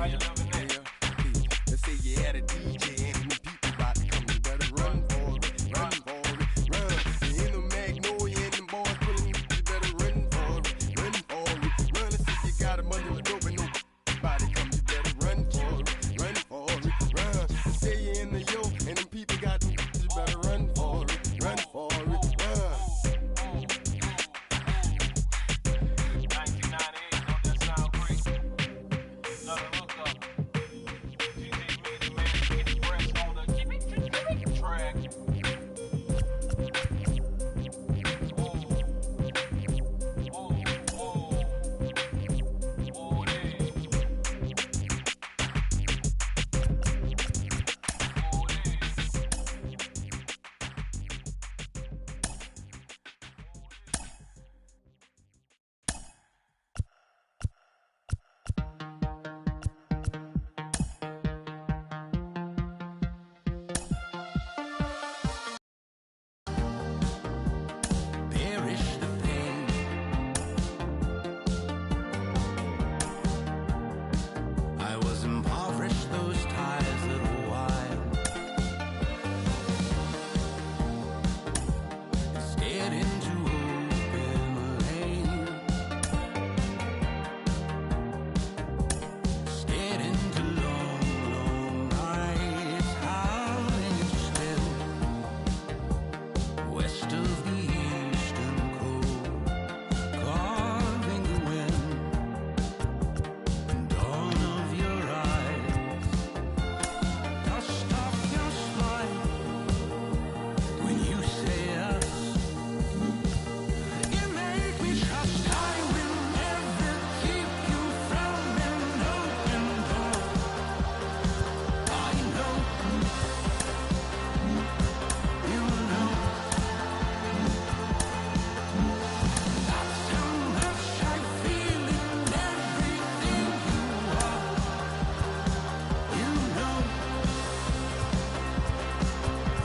How you loving that? Let's say you had a DJ and some people about to come. You better run for it, run for it, run. You hear the Magnolia and them boys pulling you. You better run for it, run for it, run. Let's say you got a bunch of dope and nobody come. You better run for it, run for it, run. Let's say you in the yo and them people got them. You better run for it, run for it, run. 1998, don't that sound great? Another hookup. DJ Media Man Express on the track. Whoa, whoa, whoa, whoa, yeah. Perish the pain. I was impoverished those ties little while. Stared into open lane. Stared into long, long nights, howling still. West of the eastern coast, carving the wind and dawn of your eyes. Dust off your smile when you say yes. You make me trust I will never keep you from an open door. I know, you know. That's how much I feel in everything you are. You know,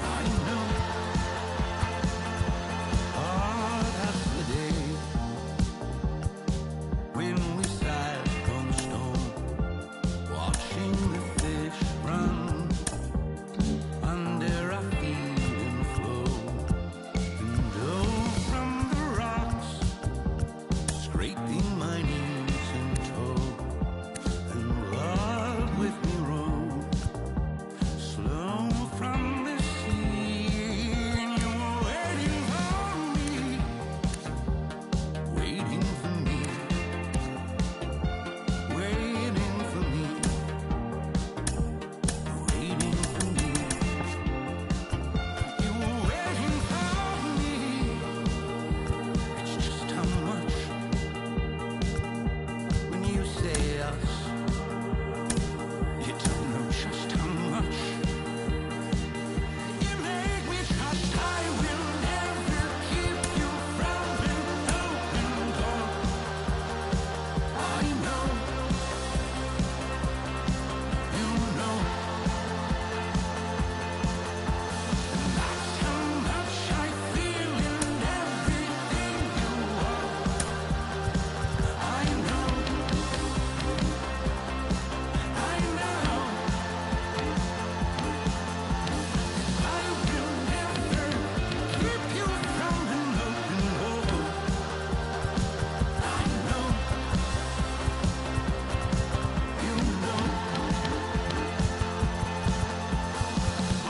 I know. Ah, that's the day when we sat on the stone, watching the fish run under our feet and flow. And oh, from the rocks, scraping my knees and toe, and love with me roll slow from the sea. And you were waiting for me, waiting for me, waiting for me, waiting for me. You were waiting for me. It's just how much when you say yes. You don't know just how much. You make me trust I will never keep you from an open door. I know, you know. That's how much I feel in everything you are. I know, I know. I will never keep you from an open door. I know, you know.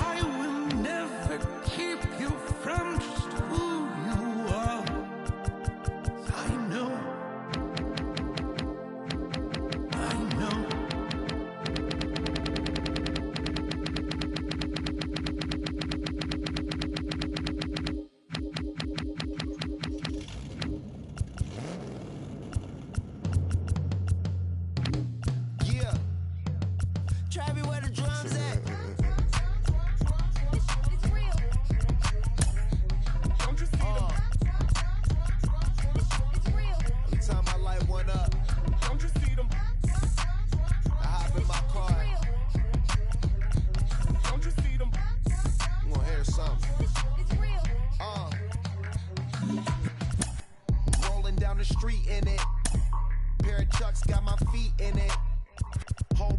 I will never keep you from just who you are. I know, I know. Yeah. Travis, where the drums at? It's real. Don't you see them? It's real. Let me turn my light one up. Don't you see them? I hop in my car. Don't you see them? You wanna hear something? It's real. Rolling down the street in it. Pair of chucks got my feet in it. Whole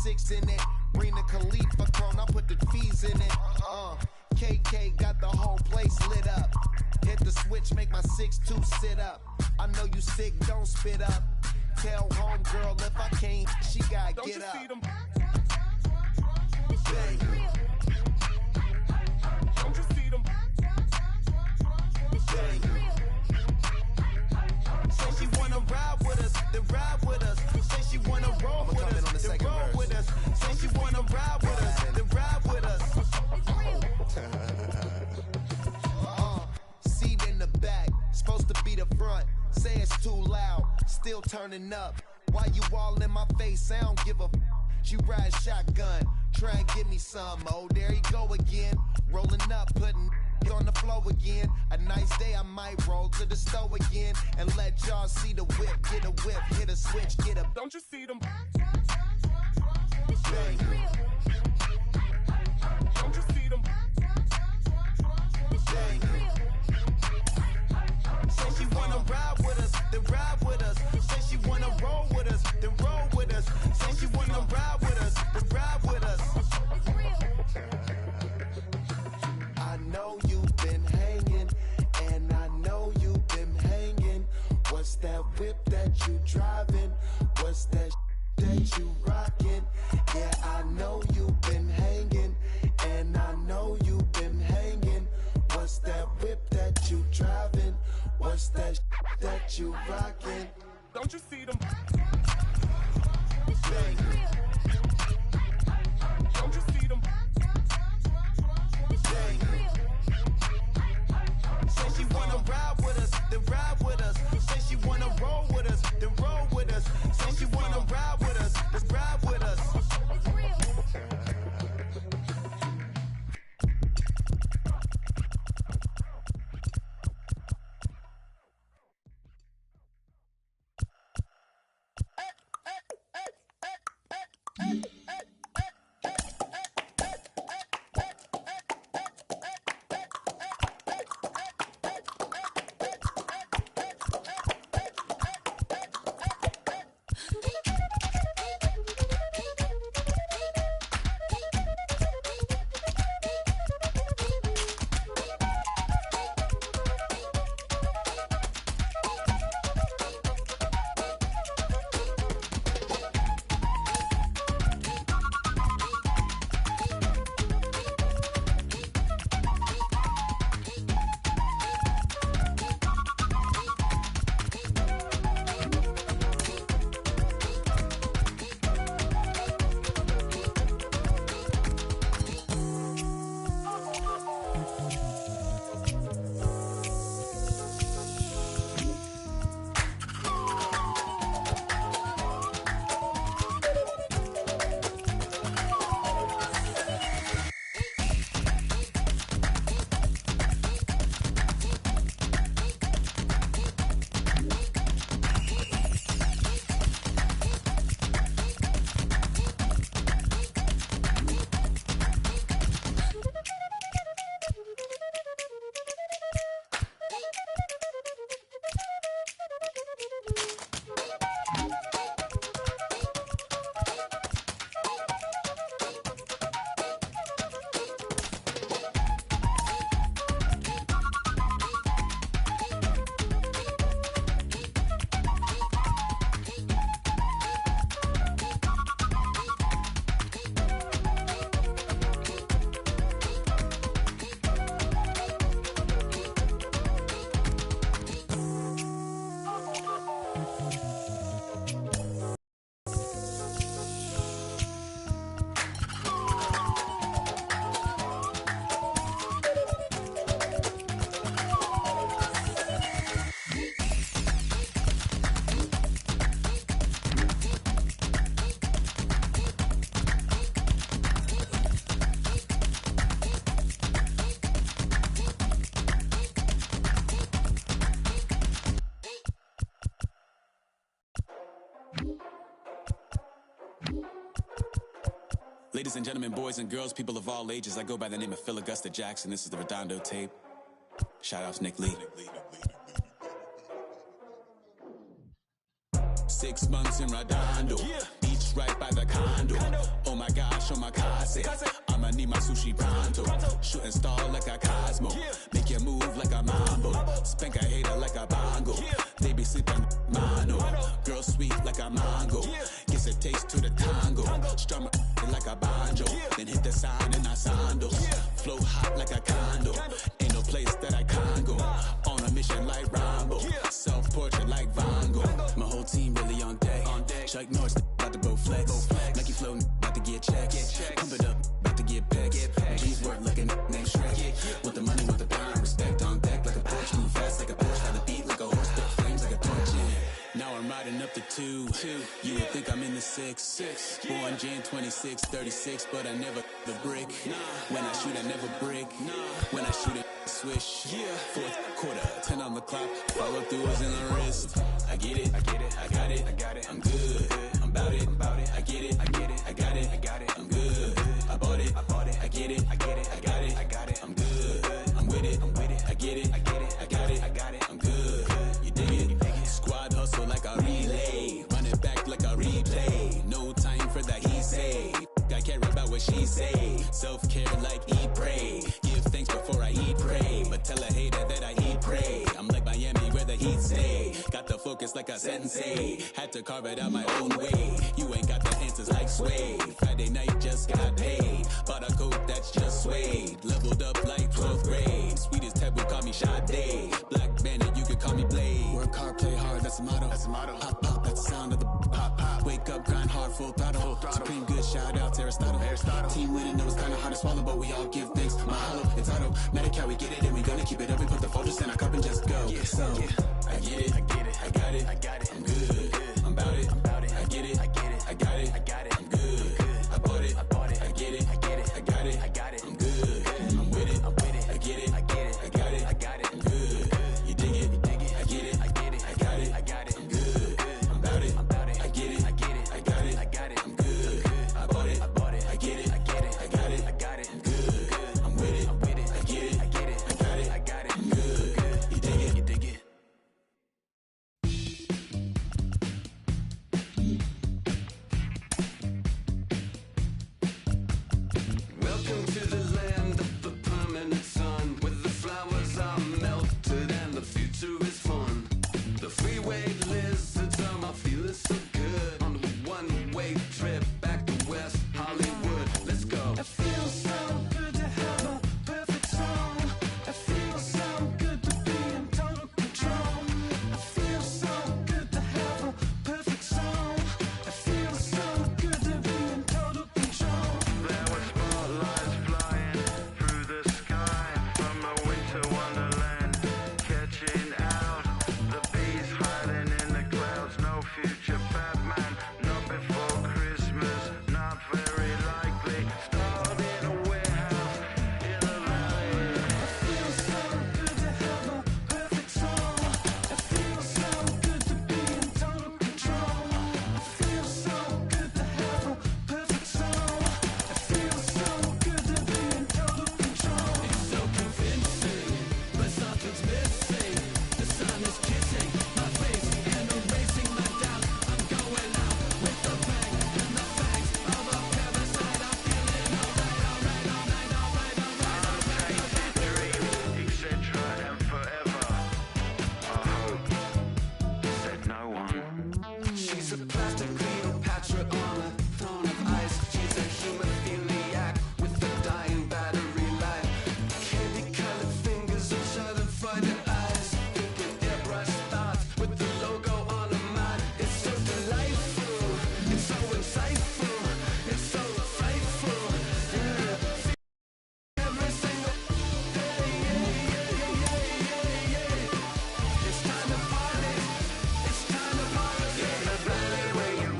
6 in it. Bring the Khalifa cone, I put the fees in it. KK got the whole place lit up. Hit the switch, make my 6'2" sit up. I know you sick, don't spit up. Tell homegirl if I can't, she gotta get up. Bang. Don't you see them? Bang. Say she wanna ride with us, then ride with us. Say she wanna roll with us, then roll with us. Say she wanna ride with us, then ride with us. Seat in the back, supposed to be the front. Say it's too loud, still turning up. Why you all in my face? I don't give a f. She ride shotgun, try and give me some. Oh, there he go again. Rolling up, putting on the floor again. A nice day, I might roll to the store again and let y'all see the whip. Get a whip, hit a switch, get a. Don't you see them? Bang. Don't you see them? Bang. Say she wanna ride with us, then ride with us. Say she wanna roll with us, then roll with us. Say she wanna ride with us, then ride with us. I know you've been hanging, and I know you've been hanging. What's that whip that you driving? What's that that you rocking? Yeah, I know you've been hanging, and I know you've been hanging. What's that whip that you driving? What's that that you rocking? Don't you see them? Bang. Don't you see them? Bang. Say she wanna ride with us, then ride with us. Say she wanna roll with us, then roll with us. Say she wanna ride with us, then ride with us. Ladies and gentlemen, boys and girls, people of all ages, I go by the name of Phil Augusta Jackson. This is the Redondo tape. Shout out to Nick Lee. 6 months in Redondo, beach right by the condo. show my case. I'ma need my sushi pronto. Shooting star like a Cosmo. Make you move like a mambo. Spank a hater like a bongo. They be sleeping mano. Girl sweet like a mango. Gets a taste to the tango. Strum like a banjo. Then hit the sign in our sandals. Flow hot like a condo. Ain't no place that I can't go. On a mission like Rambo. Self-portrait like Van Gogh. My whole team really on deck. Chuck Norris about to bow flex. Nike flow about to get checks. Pump it up, about to get bags. G's work like a name Shrek. Want the money, want the power, respect on deck like a Porsche. Move fast like a Porsche, have the beat like a horse, spit flames like a torch. Now I'm riding up the 2. You would think I'm in the 6. Born Jan 26, 36, but I never the brick. When I shoot, I never break. When I shoot it, swish. Fourth quarter, 10 on the clock. Follow through is in the wrist. I get it, I got it, I'm good. I'm about it, I get it, I got it, I'm good. I bought it, I get it, I got it, I'm good. I'm with it, I get it, I got it, I'm good. You dig it? Squad hustle like a relay. Run it back like a replay. No time for that he say. I care about what she say. Self-care like eat, pray. Give thanks before I eat, pray. But tell a hater that I eat, pray. I'm like Miami where the heat stay. Got the focus like a sensei. Had to carve it out my own way. You ain't got the answers like Sway. Friday night just got paid. Bought a coat that's just suede. Leveled up like 12th grade. Sweetest taboo call me Sade. Black Bandit, you could call me Blade. Work hard, play hard, that's the motto. Pop, pop, that's the sound of the pop, pop. Wake up, grind hard, full throttle. Supreme good, shout out to Aristotle. Team winning, know it's kinda hard to swallow, but we all give thanks. Mahalo, it's auto. Medical, we get it, and we gonna keep it up. We put the folders in our cup and just go. So, I get it, I got it, I'm good. I'm about it, I get it, I got it, I'm good. I bought it, I get it, I got it, I'm good. I'm with it, I get it, I got it, I'm good. You dig it, I get it, I got it, I'm good. I'm about it, I get it, I got it, I'm good. I bought it, I get it, I got it, I'm good. I'm with it, I get it, I got it, I'm good. You dig it? Welcome to the land of the permanent sun, where the flowers are melted and the future is fun. The freeway lizards are my feeling so good on the one-way trip back to West Hollywood. Let's go. It feels so good to have a perfect song. It feels so good to be in total control. It feels so good to have a perfect song. It feels so good to be in total control. There were spotlights flying through the sky from a winter wonderland, catching out the bees hiding in the clouds. No future Batman, not before Christmas, not very likely. Starred in a warehouse in a valley. It feels so good to have a perfect song. It feels so good to be in total control. It feels so good to have a perfect song. It feels so good to be in total control. It's so convincing, but something's missing. The sun is kissing my face and erasing my doubt. I'm going out with the bang and the fangs of a parasite. I'm feeling alright. Etc. and forever. I hope, said no one. She's a plastic Cleopatra on a throne of ice. She's a hemophiliac with a dying battery life. Candy-colored fingers and shadowed eyes. Thinking airbrush thoughts with the logo on her mind. It's so delightful. It's so insightful. It's so frightful. Every single day. It's time to party. It's time to party. The valley where you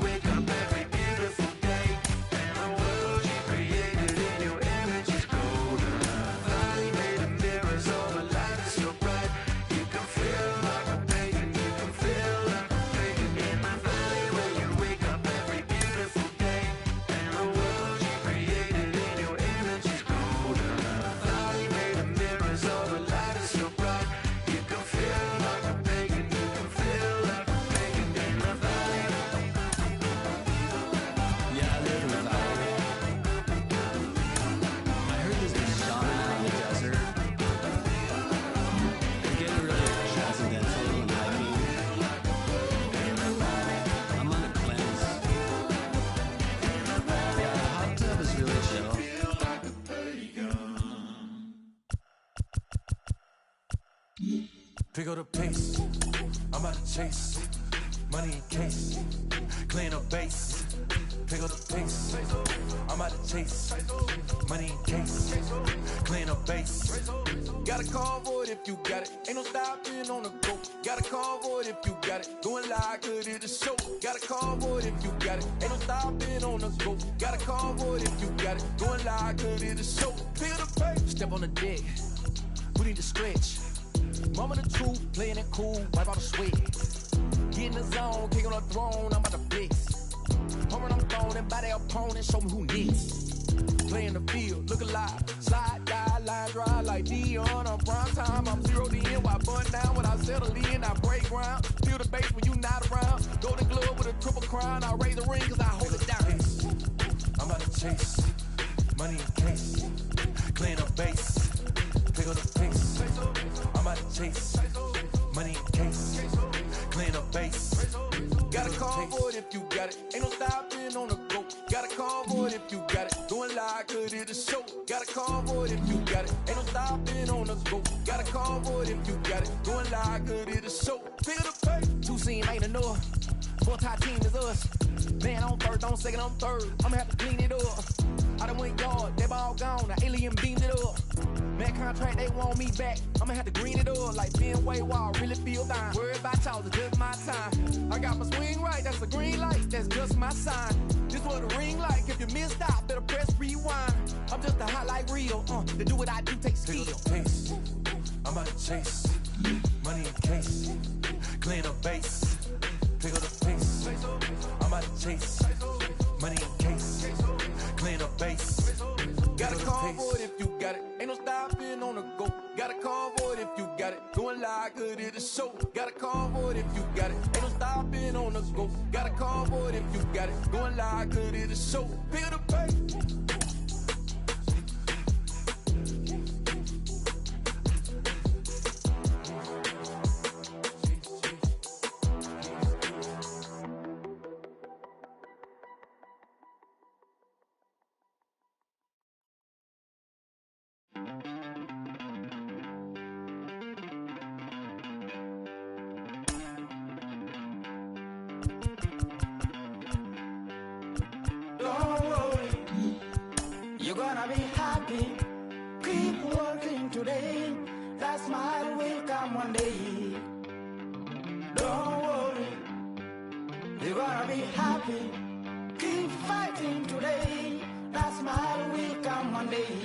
pick up the pace. I'm about to chase money in case, clean up base. Pick up the pace. I'm about to chase money in case, clean up base. Got a convoy if you got it. Ain't no stopping on the go. Got a convoy if you got it. Going live, good at the show. Got a convoy if you got it. Ain't no stopping on the go. Got a convoy if you got it. Going live, good at the show. Pick up the pace. Step on the deck. We need to stretch. Mama the truth, playing it cool, wipe out the sweat. Get in the zone, kick on the throne, I'm about to flex. Home run, I'm throwing by their opponent, show me who next. Play in the field, look alive. Slide, die, line drive like Dion on prime time. I'm 0 to end, while bun down when I settle in. I break ground, feel the bass when you not around. Golden glove with a triple crown, I raise the ring cause I hold it down. I'm about to chase money in case, clean up base. Pick up the pace. I'm about to chase money in case, clean up base. Got a convoy if you got it. Ain't no stopping on the go. Got a convoy if you got it. Going live, good at the show. Got a convoy if you got it. Ain't no stopping on the go. Got a convoy if you got it. Going live, good at the show. Pick up the pace. Two scene ain't enough. Four tie team is us. Man on first, on second, on third. I'ma have to clean it up. I done went yard, they ball gone. The alien beamed it up. Man contract, they want me back. I'ma have to green it up like Fenway Wall. Really feel fine. Worried about y'all, it's just my time. I got my swing right, that's a green light. That's just my sign. This what the ring like. If you missed out, better press rewind. I'm just a highlight reel. To do what I do takes skill. Pick up the pace. I'm about to chase money in case, clean up base. Pick up the pace. I'm about to chase money in case, clean up base. Got a convoy if you got it. Ain't no stopping on the go. Got a convoy if you got it. Going live, good at the show. Got a convoy if you got it. Ain't no stopping on the go. Got a convoy if you got it. Going live, good at the show. Pick up the pace. Don't worry, you're gonna be happy. Keep working today. That smile will come one day. Don't worry, you're gonna be happy. Keep fighting today. That smile will come one day.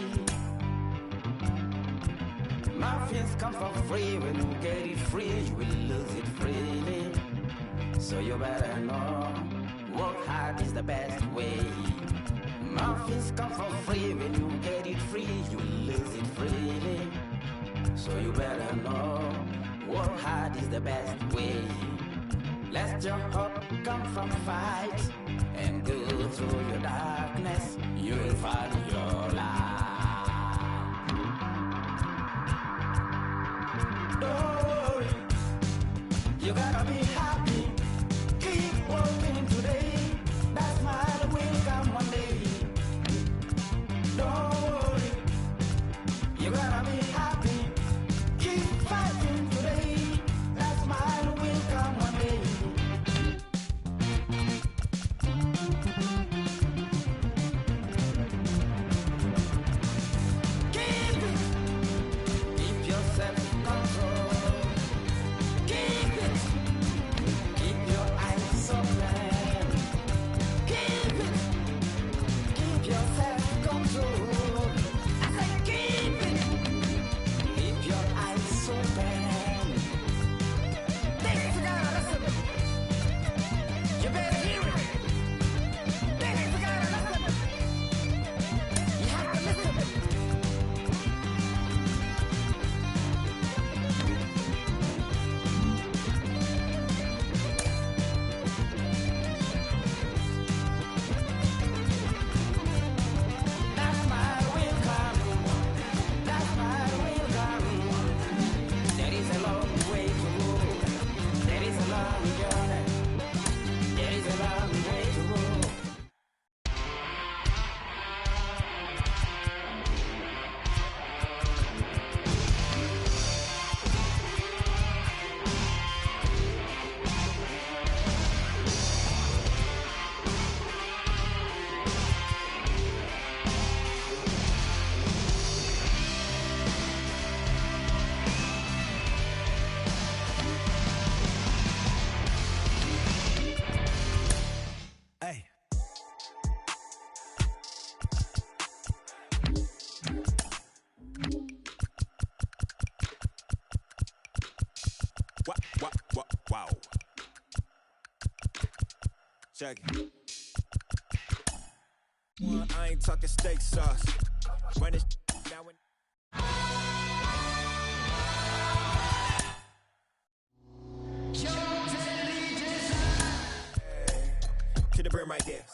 Muffins come for free. When you get it free, you will lose it freely. So you better know, work hard is the best way. Muffins come for free. When you get it free, you will lose it freely. So you better know, work hard is the best way. Let your hope come from fight and go through your darkness. You will find your light. Don't worry, you gotta be happy. Keep working today. That smile will come one day. Don't worry, you gotta be happy. Keep fighting today. That smile will come one day. Keep it. Keep yourself in control. Keep it. Check it. One, I ain't talking steak sauce. Run this down when to the brim right there.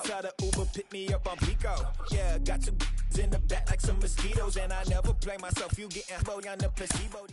Tell the Uber pick me up on Pico. Yeah, got two in the back like some mosquitoes, and I never play myself. You getting low on the placebo.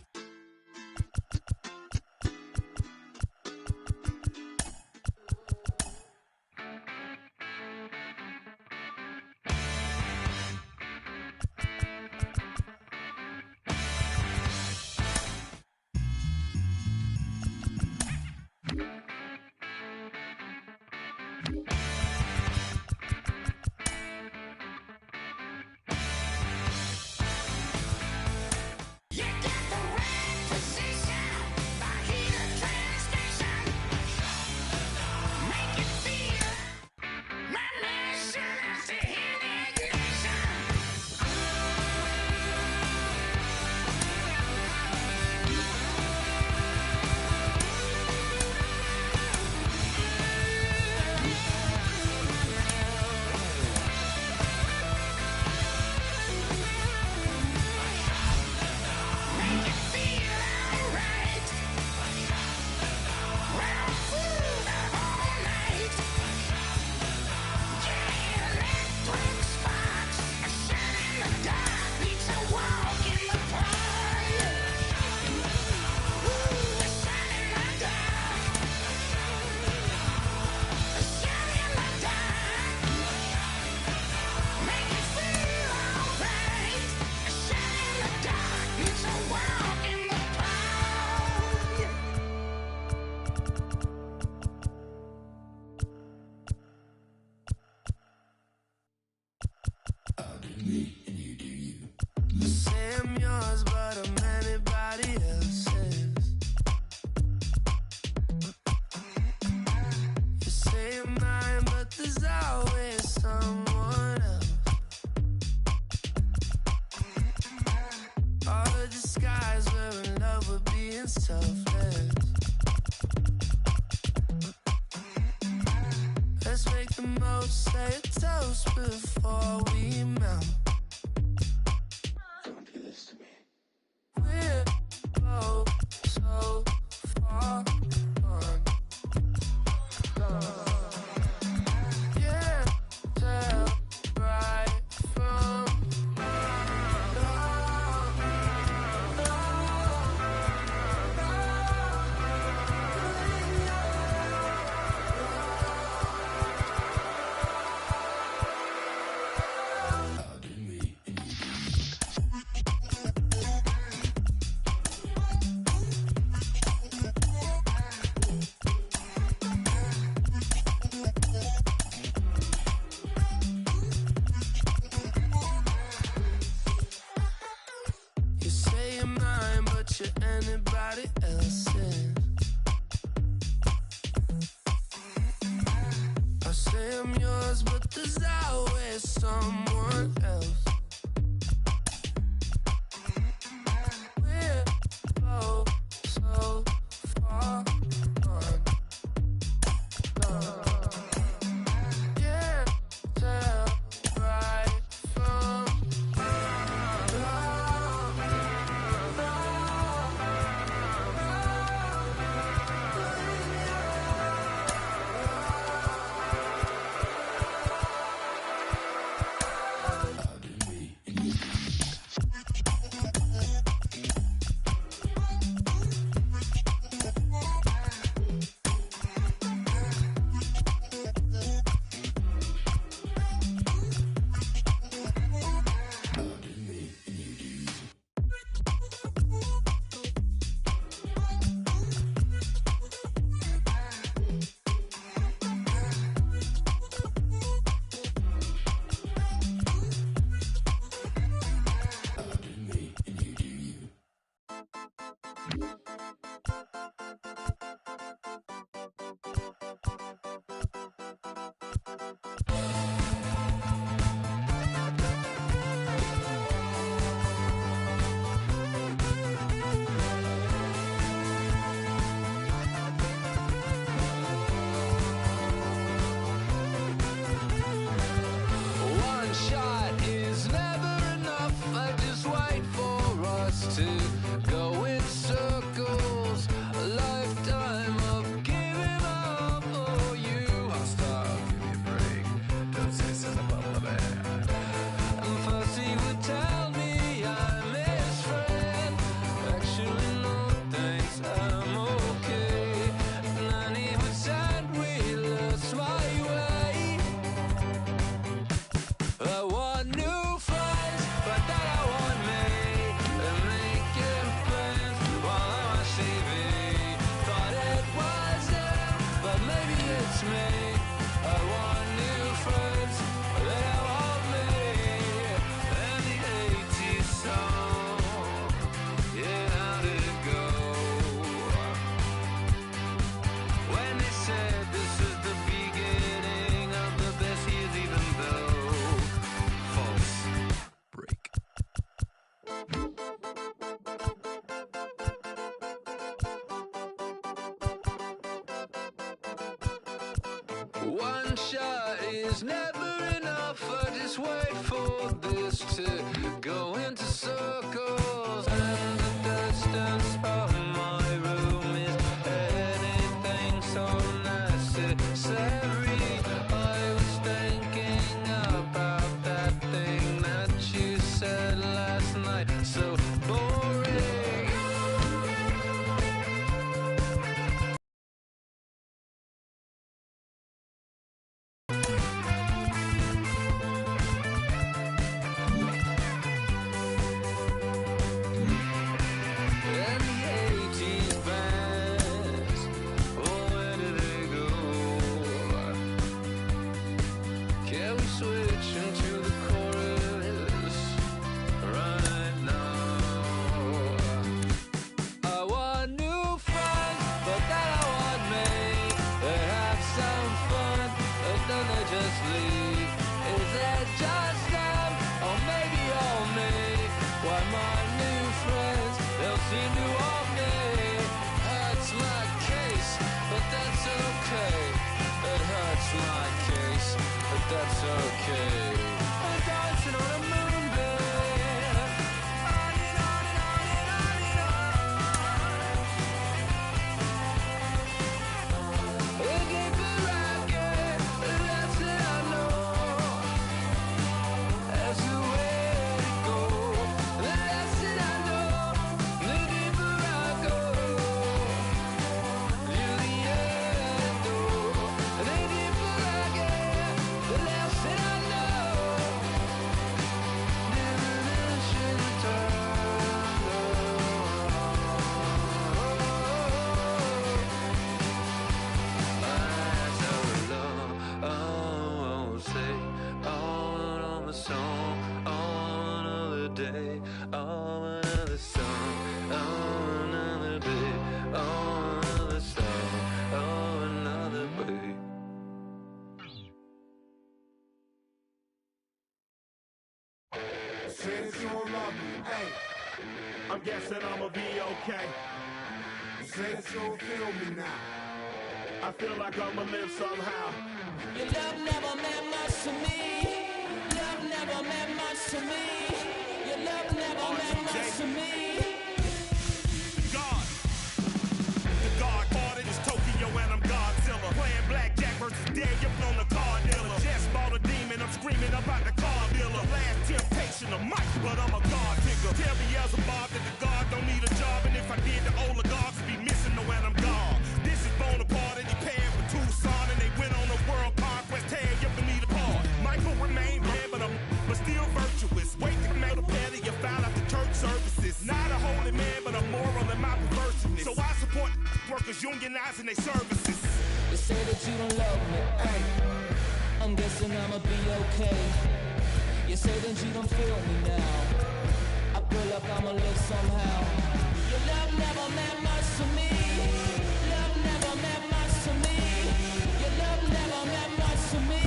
One shot is never enough. I just wait for this to go into circles. And the distance of my room is anything so necessary. I was thinking about that thing that you said last night. So boring. That's okay. I'm dancing on a moonbed, on and on and on and on and on. The deeper I get, the less that I know. That's the way it goes. The less that I know, the deeper I go. Till the end, though. The deeper I get, the less that I know. Diminishing say on a song, on another day, on another song, on another day, on another song, on another day. Since you don't love me, hey, I'm guessing I'ma be okay. Since you don't feel me now, I feel like I'ma live somehow. Your love never meant much to me. Love never meant much to me. Your love never meant much to me. The God parted is Tokyo and I'm Godzilla. Playing blackjack versus Daniel on the car dealer. Just bought a demon, I'm screaming about the car dealer. Last temptation of Mike, but I'm a God digger. Tell Beelzebub that the God don't need a job, and if I did, the oligarchs would be missing the when I'm gone. This is Bonaparte and he paired with Tucson, and they went on a world conquest. Tear you beneath apart. Michael remained red, but still virtuous. Wait to make a petty, you found out the church services. Not a holy man, but a moral in my perverseness. So I support workers unionizing their services. You say that you don't love me, hey. I'm guessing I'ma be okay. You say that you don't feel me now. I feel like I'ma live somehow. Your love never meant much to me. Love never meant much to me. Your love never meant much to me.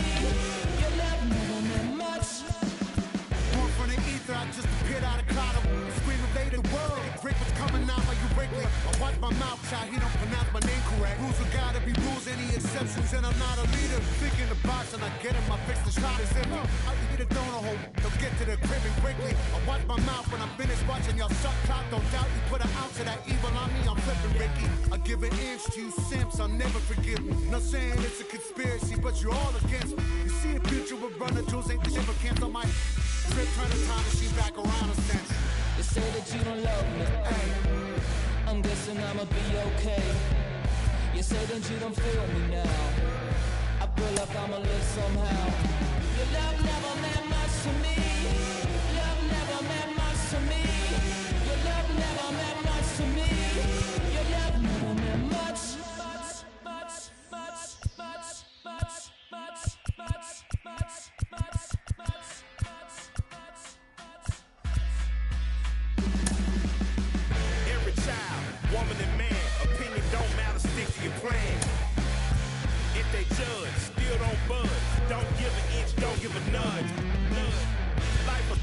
Your love never meant much. Born from the ether, I just appeared out of cloud. Scream invaded the world. Drake was coming out like you break me. I watch my mouth shot, he don't pronounce my name correct. Rules will gotta be rules, any exceptions, and I'm not a leader. Thinking the box and I get him, I fix the shot is in me. I eat a donut hole, they'll get to the crib and quickly. I watch my mouth when I'm finished watching y'all suck clock. Don't doubt you put an ounce of that evil on me, I'm flipping Ricky. I give an inch to you simps, I'll never forgive me. Not saying it's a conspiracy, but you're all against me. You see a future with Brother Jules, ain't the shit, but cancel my trip, turn the time machine back around a sense. You say that you don't love me, hey. I'm guessing I'ma be okay. You say that you don't feel me now. I feel like I'ma live somehow. Your love never meant much to me. Love never meant much to me. Your love never meant much to me. Your love never meant much. Every child, woman and man, opinion don't matter, stick to your plan. If they judge, still don't budge. Don't give an inch, don't give a nudge. Life a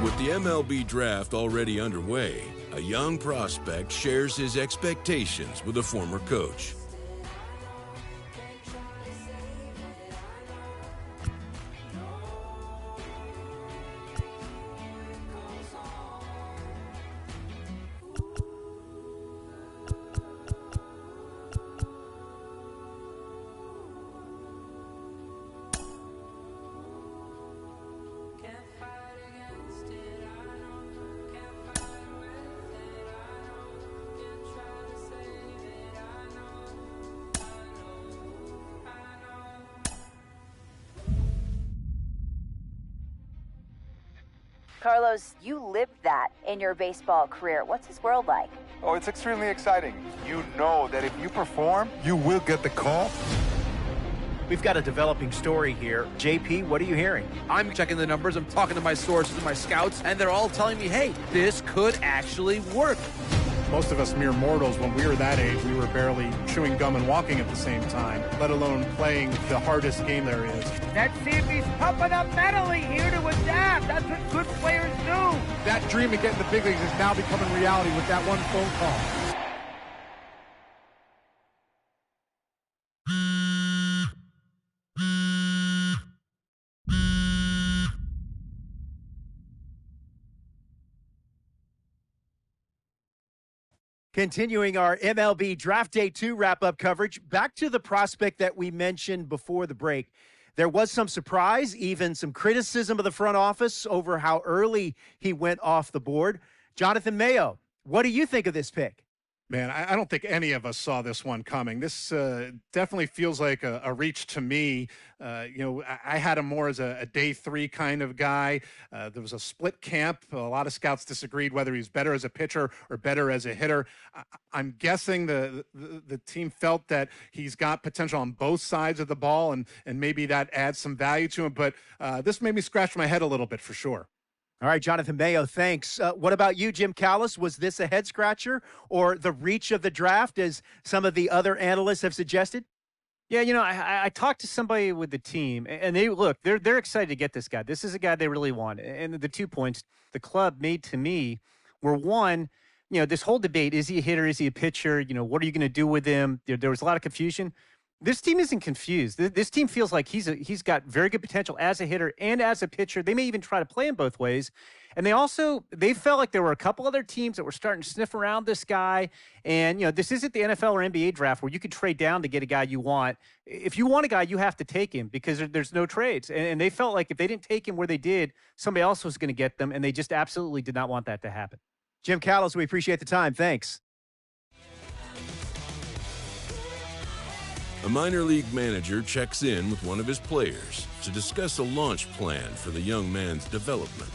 With the MLB draft already underway, a young prospect shares his expectations with a former coach. Carlos, you lived that in your baseball career. What's his world like? Oh, it's extremely exciting. You know that if you perform, you will get the call. We've got a developing story here. JP, what are you hearing? I'm checking the numbers. I'm talking to my sources and my scouts, and they're all telling me, hey, this could actually work. Most of us mere mortals, when we were that age, we were barely chewing gum and walking at the same time, let alone playing the hardest game there is. Let's see if he's pumping up mentally here to adapt. That's what good players do. That dream of getting the big leagues is now becoming reality with that one phone call. Continuing our MLB Draft Day 2 wrap-up coverage, back to the prospect that we mentioned before the break. There was some surprise, even some criticism of the front office over how early he went off the board. Jonathan Mayo, what do you think of this pick? Man, I don't think any of us saw this one coming. This definitely feels like a reach to me. I had him more as a day 3 kind of guy. There was a split camp. A lot of scouts disagreed whether he's better as a pitcher or better as a hitter. I'm guessing the team felt that he's got potential on both sides of the ball, and maybe that adds some value to him. But this made me scratch my head a little bit for sure. All right, Jonathan Mayo, thanks. What about you, Jim Callis? Was this a head-scratcher or the reach of the draft, as some of the other analysts have suggested? Yeah, I talked to somebody with the team, and they're excited to get this guy. This is a guy they really want. And the 2 points the club made to me were, one, this whole debate, is he a hitter, is he a pitcher? What are you going to do with him? There was a lot of confusion. This team isn't confused. This team feels like he's got very good potential as a hitter and as a pitcher. They may even try to play him both ways. And they felt like there were a couple other teams that were starting to sniff around this guy. And, this isn't the NFL or NBA draft where you can trade down to get a guy you want. If you want a guy, you have to take him because there's no trades. And they felt like if they didn't take him where they did, somebody else was going to get them. And they just absolutely did not want that to happen. Jim Callis, we appreciate the time. Thanks. A minor league manager checks in with one of his players to discuss a launch plan for the young man's development.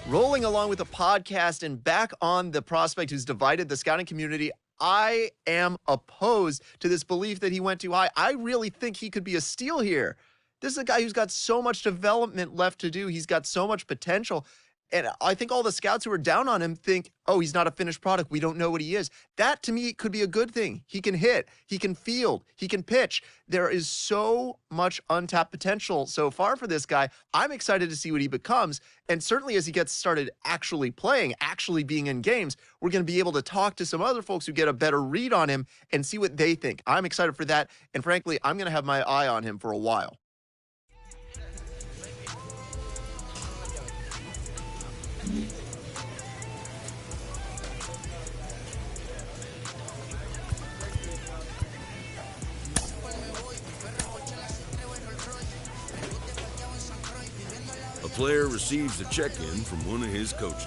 Rolling along with the podcast and back on the prospect who's divided the scouting community, I am opposed to this belief that he went too high. I really think he could be a steal here. This is a guy who's got so much development left to do. He's got so much potential. And I think all the scouts who are down on him think, oh, he's not a finished product. We don't know what he is. That, to me, could be a good thing. He can hit. He can field. He can pitch. There is so much untapped potential so far for this guy. I'm excited to see what he becomes. And certainly as he gets started actually playing, actually being in games, we're going to be able to talk to some other folks who get a better read on him and see what they think. I'm excited for that. And frankly, I'm going to have my eye on him for a while. A player receives a check-in from one of his coaches.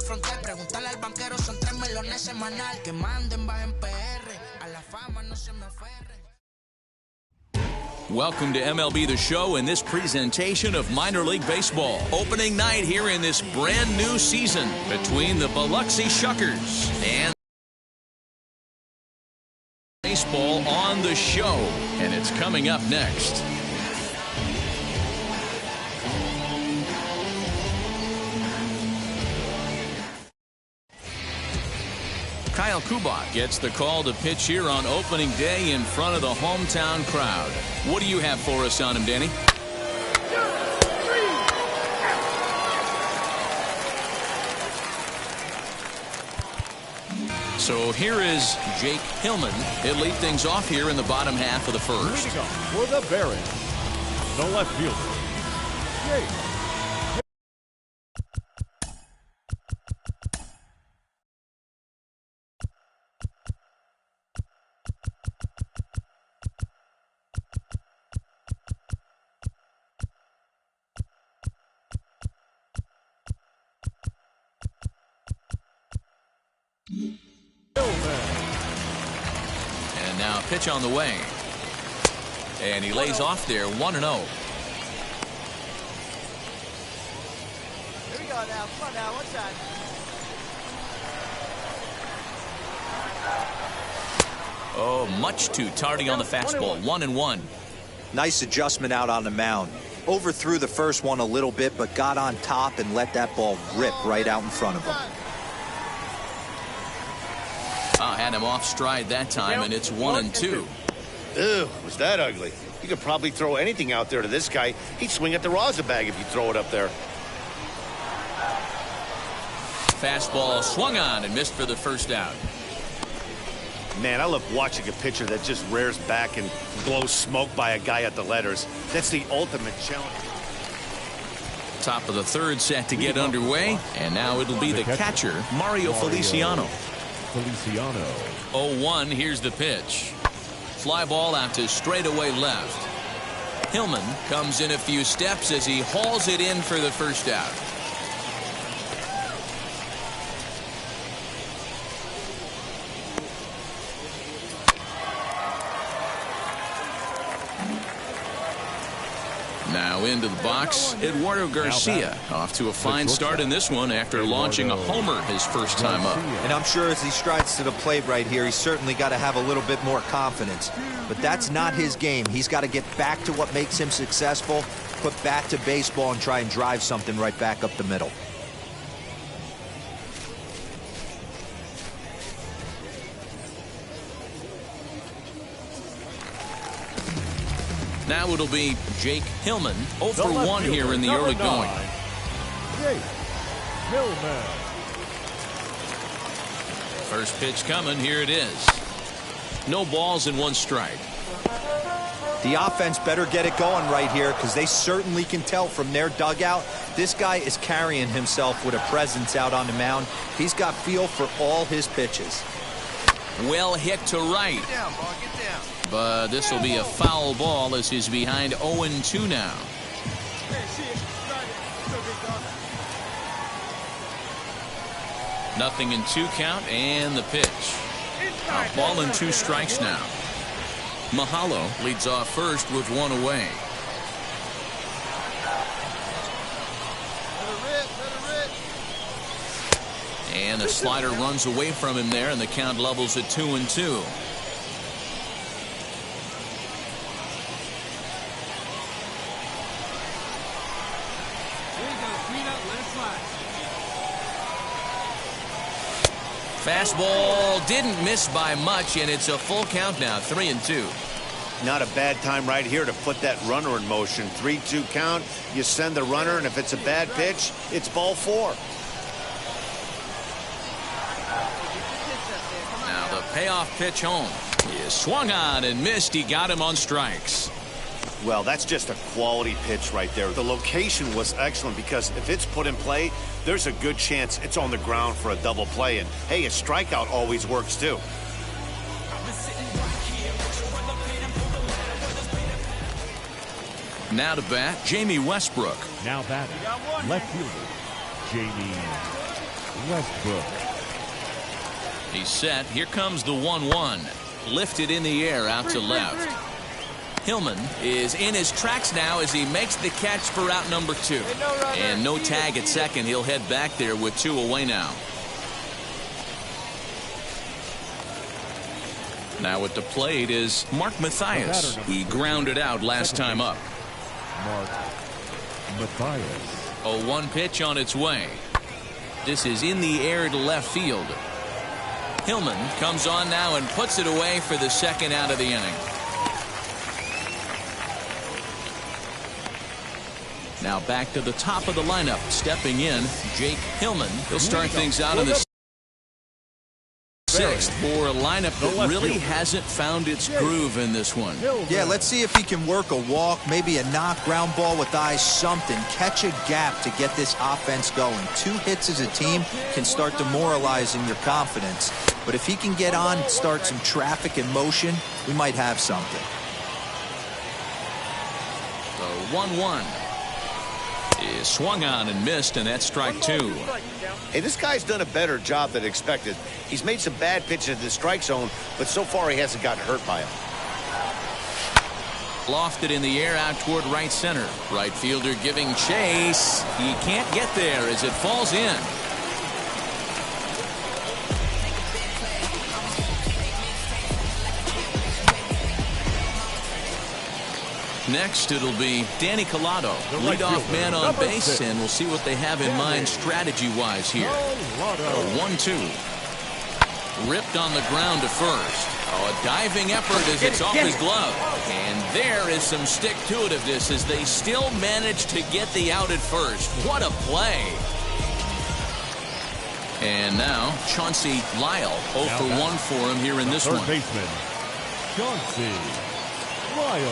frontal. Preguntarle al banquero, son 3 melones semanal. Que manden, bajen PR. A la fama no se me aferre. Welcome to MLB The Show in this presentation of minor league baseball. Opening night here in this brand new season between the Biloxi Shuckers and baseball on the show. And it's coming up next. Kyle Kubak gets the call to pitch here on opening day in front of the hometown crowd. What do you have for us on him, Danny? So here is Jake Hillman. He'll lead things off here in the bottom half of the first. Leading off for the Barons, the left fielder, Jake. And now pitch on the way. And he lays off there 1-0. Here we go now. Come on now. What's that? Oh, much too tardy on the fastball. 1-1. Nice adjustment out on the mound. Overthrew the first one a little bit, but got on top and let that ball rip right out in front of him. Had him off stride that time, and it's 1-2. Ew, was that ugly? You could probably throw anything out there to this guy. He'd swing at the rosin bag if you throw it up there. Fastball swung on and missed for the first out. Man, I love watching a pitcher that just rears back and blows smoke by a guy at the letters. That's the ultimate challenge. Top of the third set to get underway, and now it'll be the catcher, Mario Feliciano. 0-1, here's the pitch. Fly ball out to straightaway left. Hillman comes in a few steps as he hauls it in for the first out. Now into the box, Eduardo Garcia off to a fine start in this one after launching a homer his first time up. And I'm sure as he strides to the plate right here, he's certainly got to have a little bit more confidence. But that's not his game. He's got to get back to what makes him successful, put bat to baseball, and try and drive something right back up the middle. Now it'll be Jake Hillman, 0 for 1 here in the early going. Jake Hillman. First pitch coming, here it is. No balls and 1 strike. The offense better get it going right here because they certainly can tell from their dugout this guy is carrying himself with a presence out on the mound. He's got feel for all his pitches. Well hit to right. Get down, ball, get down. But this will be a foul ball as he's behind 0-2 now. Nothing in 2 count and the pitch. A ball and 2 strikes now. Mahalo leads off first with 1 away. And the slider runs away from him there, and the count levels at 2-2. Fastball didn't miss by much, and it's a full count now, 3-2. Not a bad time right here to put that runner in motion. 3-2 count. You send the runner, and if it's a bad pitch, it's ball 4. Now the payoff pitch home. He swung on and missed. He got him on strikes. Well, that's just a quality pitch right there. The location was excellent because if it's put in play, there's a good chance it's on the ground for a double play. And, hey, a strikeout always works, too. Now to bat, Jamie Westbrook. Now batting, left fielder, Jamie Westbrook. He's set. Here comes the 1-1. Lifted in the air out to left. Hillman is in his tracks now as he makes the catch for out number 2. And no tag at second. He'll head back there with 2 away now. Now at the plate is Mark Mathias. He grounded out last time up. Mark Mathias. 0-1 pitch on its way. This is in the air to left field. Hillman comes on now and puts it away for the second out of the inning. Now back to the top of the lineup. Stepping in, Jake Hillman. He'll start things out in the 6th for a lineup that really hasn't found its groove in this one. Yeah, let's see if he can work a walk, maybe a knock, ground ball with eyes, something. Catch a gap to get this offense going. 2 hits as a team can start demoralizing your confidence. But if he can get on and start some traffic in motion, we might have something. The 1-1 is swung on and missed, and that's strike 2. Hey, this guy's done a better job than expected. He's made some bad pitches in the strike zone, but so far he hasn't gotten hurt by them. Lofted in the air out toward right center. Right fielder giving chase. He can't get there as it falls in. Next, it'll be Danny Collado, leadoff man on base, and we'll see what they have in mind strategy-wise here. 1-2. Ripped on the ground to first. A diving effort as it's off his glove. And there is some stick-to-itiveness as they still manage to get the out at first. What a play. And now, Chauncey Lyle, 0 for 1 for him here in this one. Third baseman, Chauncey.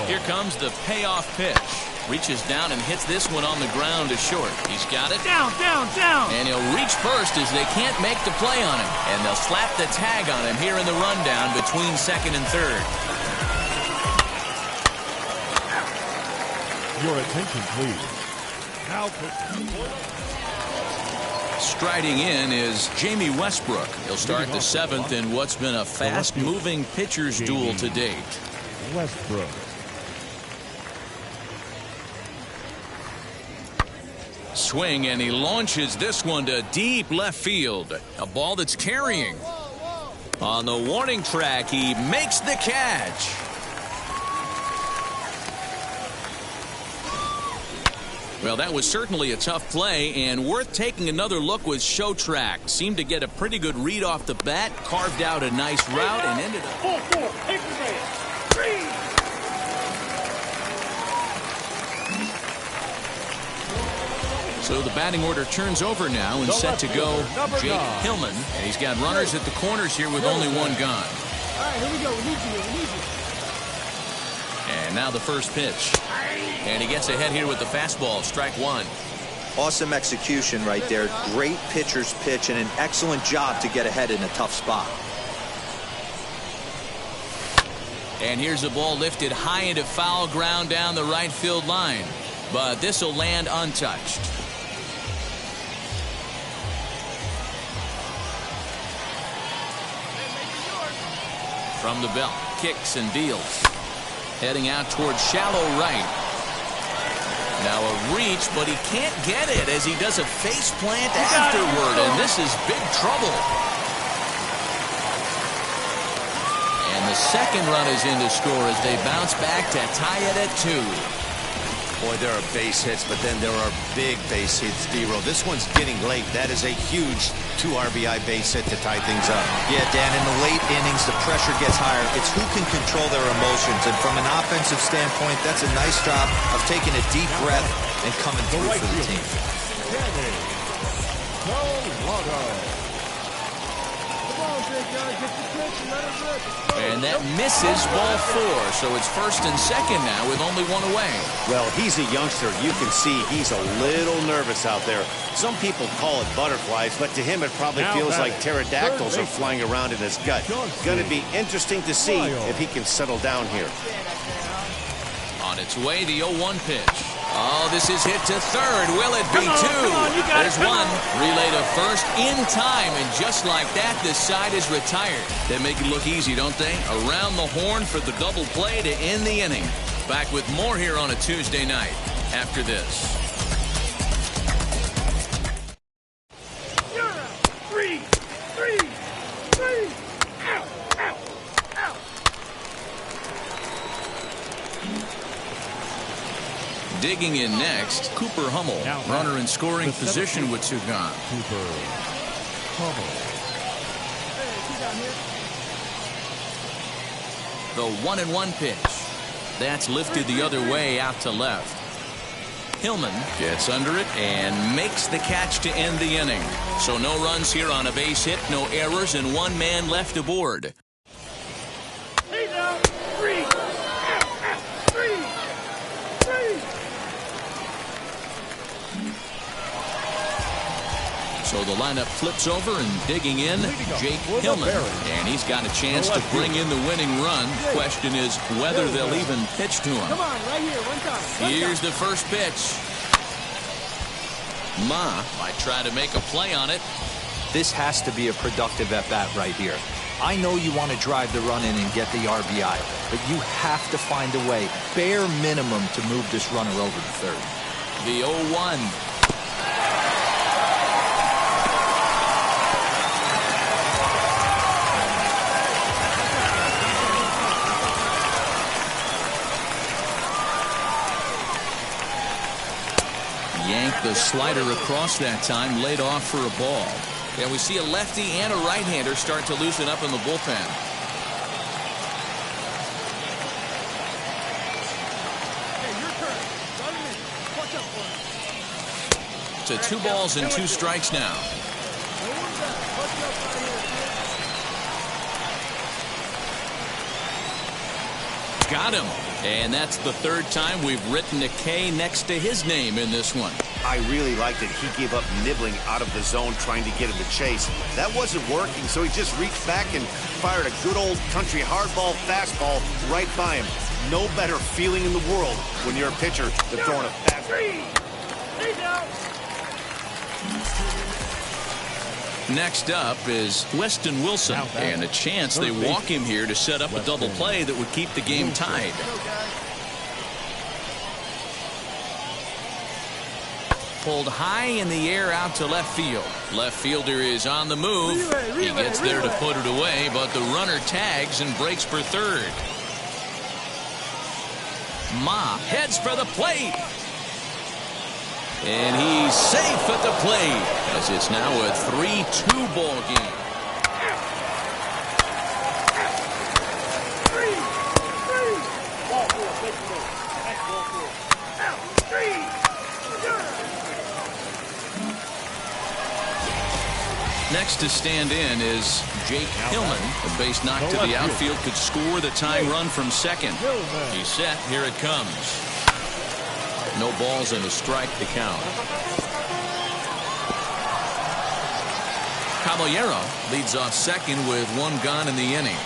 Here comes the payoff pitch. Reaches down and hits this one on the ground to short. He's got it. Down. And he'll reach first as they can't make the play on him. And they'll slap the tag on him here in the rundown between second and third. Your attention, please. Now striding in is Jamie Westbrook. He'll start the 7th in what's been a fast-moving pitcher's duel to date. Westbrook. Swing, and he launches this one to deep left field. A ball that's carrying. On the warning track, he makes the catch. Well, that was certainly a tough play, and worth taking another look was Show Track. Seemed to get a pretty good read off the bat, carved out a nice route, and ended up... So the batting order turns over now and set to go Jake Hillman. And he's got runners at the corners here with only 1 gone. All right, here we go. We need you. And now the first pitch. And he gets ahead here with the fastball, strike 1. Awesome execution right there. Great pitcher's pitch and an excellent job to get ahead in a tough spot. And here's a ball lifted high into foul ground down the right field line. But this will land untouched. From the belt, kicks and deals. Heading out towards shallow right. Now a reach, but he can't get it as he does a face plant afterward, and this is big trouble. And the second run is in to score as they bounce back to tie it at 2. Boy, there are base hits, but then there are big base hits, D-Row. This one's getting late. That is a huge 2 RBI base hit to tie things up. Yeah, Dan, in the late innings, the pressure gets higher. It's who can control their emotions. And from an offensive standpoint, that's a nice job of taking a deep breath and coming through for the team. And that misses ball 4, so it's first and second now with only 1 away. Well, he's a youngster. You can see he's a little nervous out there. Some people call it butterflies, but to him it probably feels like pterodactyls are flying around in his gut. Going to be interesting to see if he can settle down here. On its way, the 0-1 pitch. Oh, this is hit to third. Will it be two? There's one. Relay to first in time, and just like that, this side is retired. They make it look easy, don't they? Around the horn for the double play to end the inning. Back with more here on a Tuesday night after this. Three. Digging in next, Cooper Hummel, runner in scoring position with two gone. Cooper Hummel. The 1-1 pitch. That's lifted the other way out to left. Hillman gets under it and makes the catch to end the inning. So no runs here on a base hit, no errors, and one man left aboard. So the lineup flips over, and digging in, Jake Hillman. And he's got a chance to bring in the winning run. Question is whether they'll even pitch to him. Come on, right here, one time. Here's the first pitch. Ma might try to make a play on it. This has to be a productive at-bat right here. I know you want to drive the run in and get the RBI, but you have to find a way, bare minimum, to move this runner over to third. The 0-1. Yanked the slider across that time, laid off for a ball. And we see a lefty and a right-hander start to loosen up in the bullpen. To 2 balls and 2 strikes now. Got him. And that's the third time we've written a K next to his name in this one. I really liked it. He gave up nibbling out of the zone trying to get him to chase. That wasn't working, so he just reached back and fired a good old country hardball fastball right by him. No better feeling in the world when you're a pitcher than throwing a fastball. Next up is Weston Wilson, and a chance they walk him here to set up a double play that would keep the game tied. Pulled high in the air out to left field. Left fielder is on the move. He gets there to put it away, but the runner tags and breaks for third. Ma heads for the plate. And he's safe at the plate, as it's now a 3-2 ball game. Next to stand in is Jake Hillman. A base knock to the outfield could score the tying run from second. He's set. Here it comes. No balls and a strike to count. Caballero leads off second with 1 gone in the inning.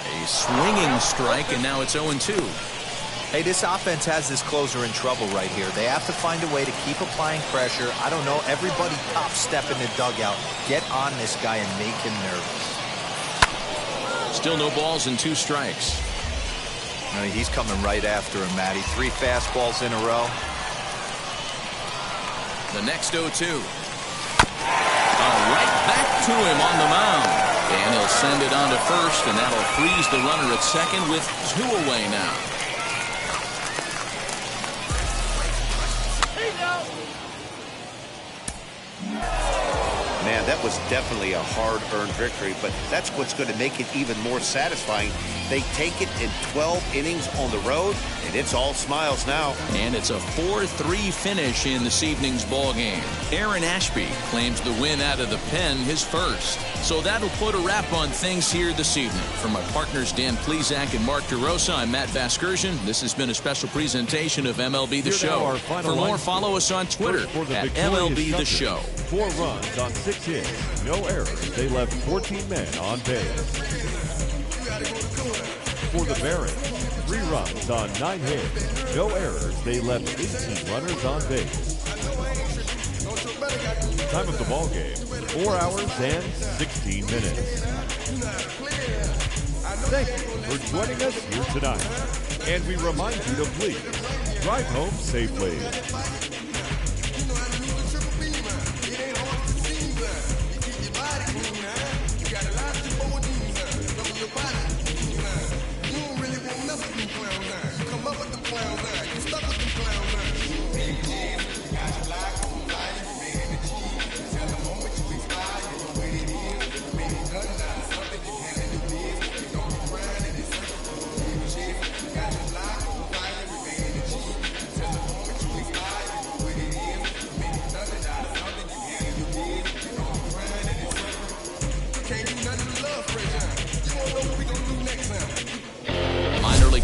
A swinging strike, and now it's 0-2. Hey, this offense has this closer in trouble right here. They have to find a way to keep applying pressure. I don't know, everybody top step in the dugout. Get on this guy and make him nervous. Still no balls and 2 strikes. I mean, he's coming right after him, Matty. 3 fastballs in a row. The next 0-2. Right back to him on the mound. And he'll send it on to first, and that'll freeze the runner at second with 2 away now. Man, that was definitely a hard-earned victory, but that's what's going to make it even more satisfying. They take it in 12 innings on the road, and it's all smiles now. And it's a 4-3 finish in this evening's ball game. Aaron Ashby claims the win out of the pen, his first. So that'll put a wrap on things here this evening. For my partners Dan Plesac and Mark DeRosa, I'm Matt Vasgersian. This has been a special presentation of MLB The Show. For more, follow us on Twitter at MLB The Show. 4 runs on 6 hits, no errors. They left 14 men on base. For the Barons, 3 runs on 9 hits. No errors. They left 18 runners on base. Time of the ball game, 4 hours and 16 minutes. Thank you for joining us here tonight. And we remind you to please drive home safely.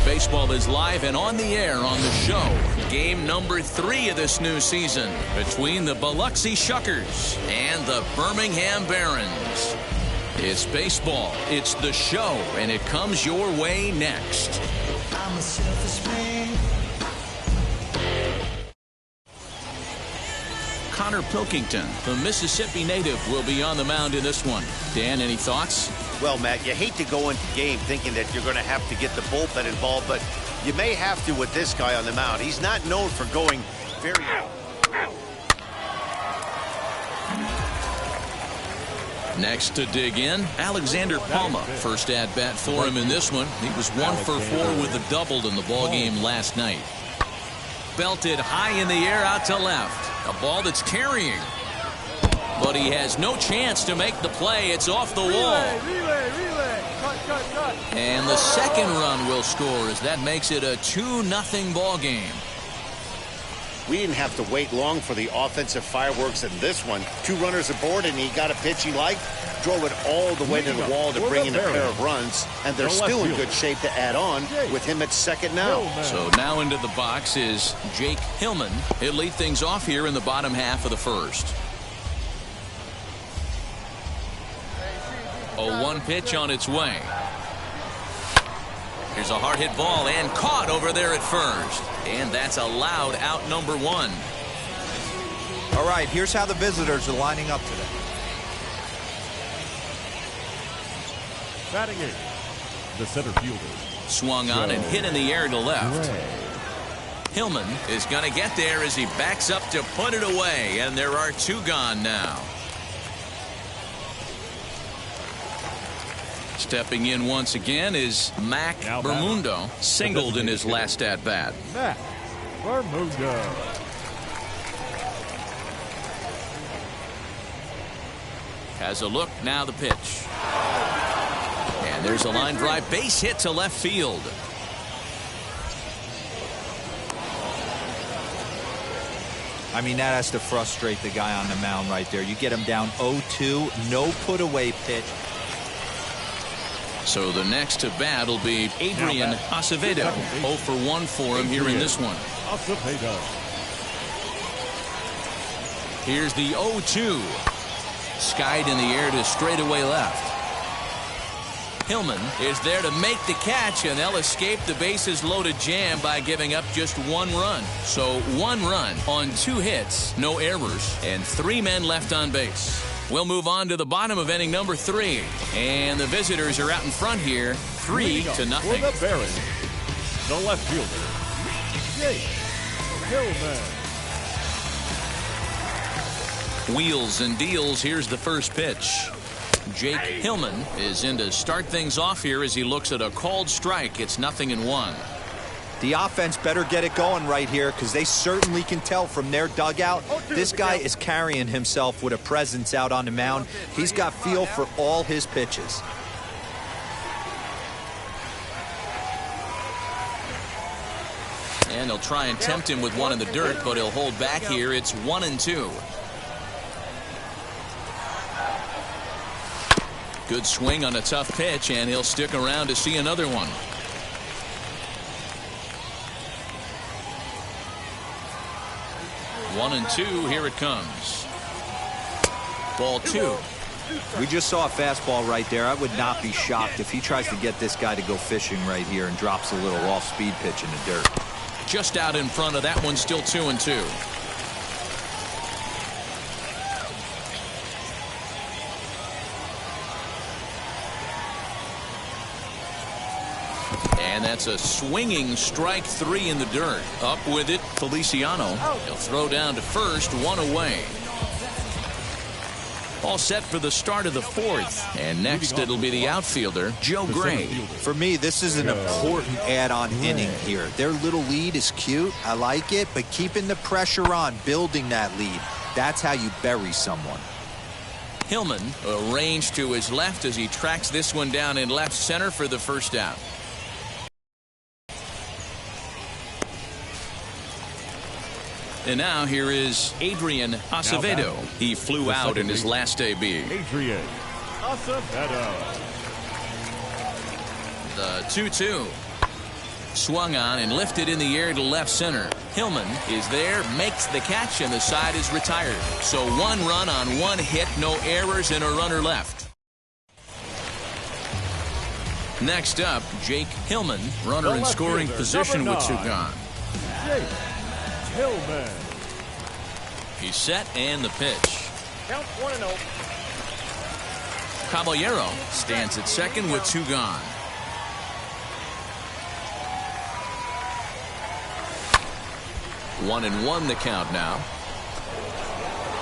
Baseball is live and on the air on the show. Game number 3 of this new season between the Biloxi Shuckers and the Birmingham Barons. It's baseball, it's the show, and it comes your way next. I'm a selfish man. Connor Pilkington, the Mississippi native, will be on the mound in this one. Dan, any thoughts? Well, Matt, you hate to go into game thinking that you're going to have to get the bullpen involved, but you may have to with this guy on the mound. He's not known for going very... Next to dig in, Alexander Palma. First at-bat for him in this one. He was 1 for 4 with a double in the ballgame last night. Belted high in the air out to left. A ball that's carrying. But he has no chance to make the play. It's off the wall. Relay. Cut. And the second run will score as that makes it a 2-0 ball game. We didn't have to wait long for the offensive fireworks in this one. 2 runners aboard, and he got a pitch he liked, drove it all the way to the wall to bring in a pair of runs, and they're still in good shape to add on with him at second now. So now into the box is Jake Hillman. He'll lead things off here in the bottom half of the first. A 1 pitch on its way. Here's a hard hit ball and caught over there at first. And that's a loud out number 1. All right, here's how the visitors are lining up today. Batting 8, the center fielder. Swung on and hit in the air to left. Hillman is going to get there as he backs up to put it away. And there are 2 gone now. Stepping in once again is Mac Bermundo, singled in his last at-bat. Mac Bermundo. Has a look, now the pitch. And there's a line drive base hit to left field. I mean, that has to frustrate the guy on the mound right there. You get him down 0-2, no put-away pitch. So the next to bat will be Adrian Acevedo. 0 for 1 for him here in this one. Acevedo. Here's the 0-2. Skied in the air to straightaway left. Hillman is there to make the catch, and they'll escape the bases loaded jam by giving up just 1 run. So 1 run on 2 hits, no errors, and 3 men left on base. We'll move on to the bottom of inning number 3. And the visitors are out in front here, 3-0. For the Barons, the left fielder, Jake Hillman. Wheels and deals. Here's the first pitch. Jake Hillman is in to start things off here as he looks at a called strike. It's 0-1. The offense better get it going right here because they certainly can tell from their dugout. This guy is carrying himself with a presence out on the mound. He's got feel for all his pitches. And they'll try and tempt him with one in the dirt, but he'll hold back here. It's 1-2. Good swing on a tough pitch, and he'll stick around to see another one. One and 2, here it comes. Ball 2. We just saw a fastball right there. I would not be shocked if he tries to get this guy to go fishing right here and drops a little off-speed pitch in the dirt. Just out in front of that one, still 2-2. And that's a swinging strike 3 in the dirt. Up with it, Feliciano. He'll throw down to first, 1 away. All set for the start of the 4th. And next it'll be the outfielder, Joe Gray. For me, this is an important add-on inning here. Their little lead is cute. I like it. But keeping the pressure on, building that lead, that's how you bury someone. Hillman arranged to his left as he tracks this one down in left center for the first out. And now here is Adrian Acevedo. He flew out in his last AB. Adrian Acevedo. The 2-2. Swung on and lifted in the air to left center. Hillman is there, makes the catch, and the side is retired. So 1 run on 1 hit, no errors, and a runner left. Next up, Jake Hillman, runner in scoring position with 2 gone. Jake Hillman. He's set and the pitch. Count 1-0. Caballero stands at second with 2 gone. One and 1 the count now.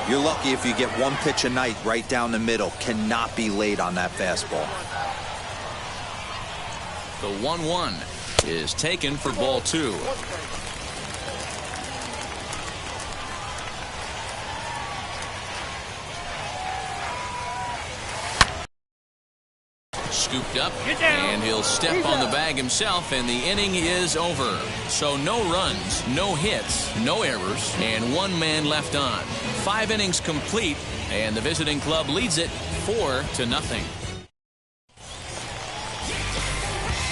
You're lucky if you get 1 pitch a night right down the middle. Cannot be late on that fastball. The 1-1 is taken for ball 2. Scooped up, and he'll step on the bag himself, and the inning is over. So no runs, no hits, no errors, and 1 man left on. 5 innings complete, and the visiting club leads it 4-0.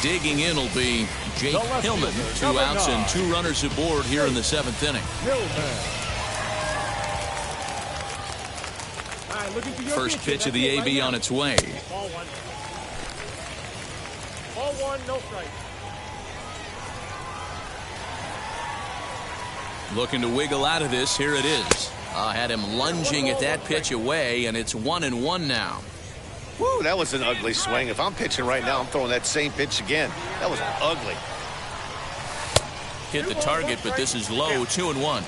Digging in will be Jake Hillman. 2 outs and 2 runners aboard here in the 7th inning. First pitch of the AB on its way. Ball 1. Ball 1, no strike. Looking to wiggle out of this. Here it is. Had him lunging at that pitch away, and it's 1-1 now. Woo, that was an ugly swing. If I'm pitching right now, I'm throwing that same pitch again. That was ugly. Hit the target, but this is low, 2-1.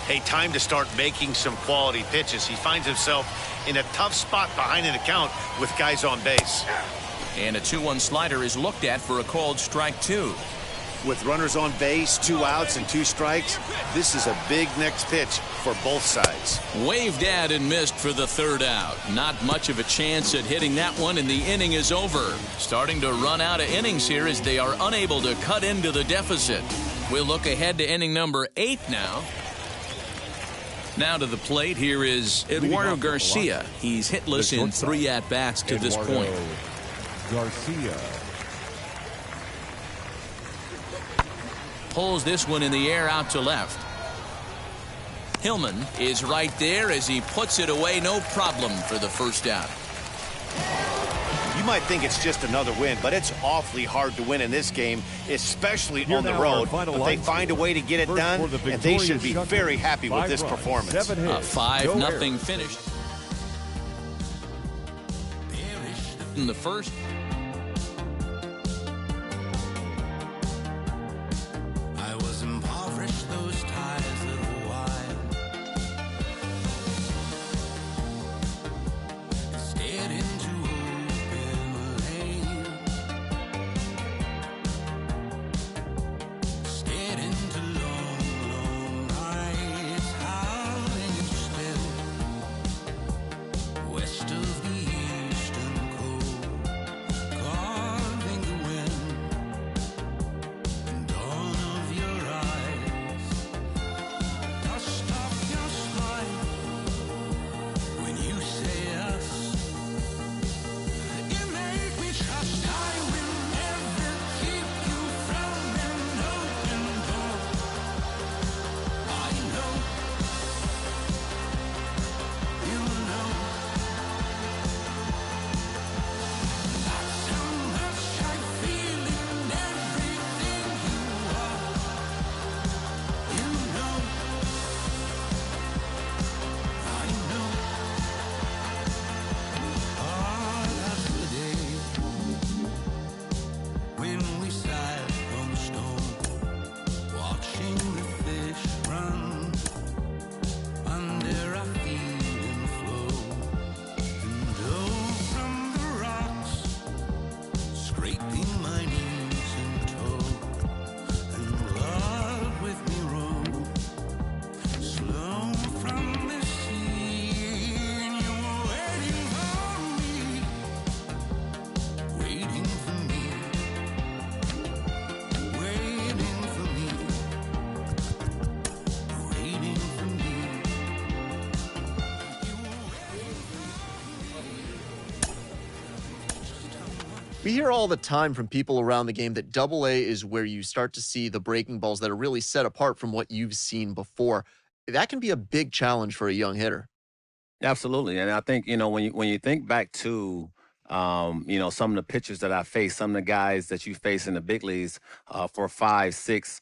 Hey, time to start making some quality pitches. He finds himself in a tough spot behind an account with guys on base. And a 2-1 slider is looked at for a called strike 2. With runners on base, 2 outs and 2 strikes, this is a big next pitch for both sides. Waved at and missed for the 3rd out. Not much of a chance at hitting that one, and the inning is over. Starting to run out of innings here as they are unable to cut into the deficit. We'll look ahead to inning number 8 now. Now to the plate, here is Eduardo Garcia. He's hitless in 3 at-bats to this point. Garcia. Pulls this one in the air out to left. Hillman is right there as he puts it away, no problem for the first out. You might think it's just another win, but it's awfully hard to win in this game, especially on the road. But they find a way to get it done, and they should be very happy with this performance. A 5-0 finish. In the first. I was impoverished, those ties of wine. Stared into open lane. Stared into long, long nights. Howling still. West of the eastern coast. We hear all the time from people around the game that Double-A is where you start to see the breaking balls that are really set apart from what you've seen before. That can be a big challenge for a young hitter. Absolutely. And I think, when you think back to, some of the pitchers that I faced, some of the guys that you face in the big leagues for 5, 6,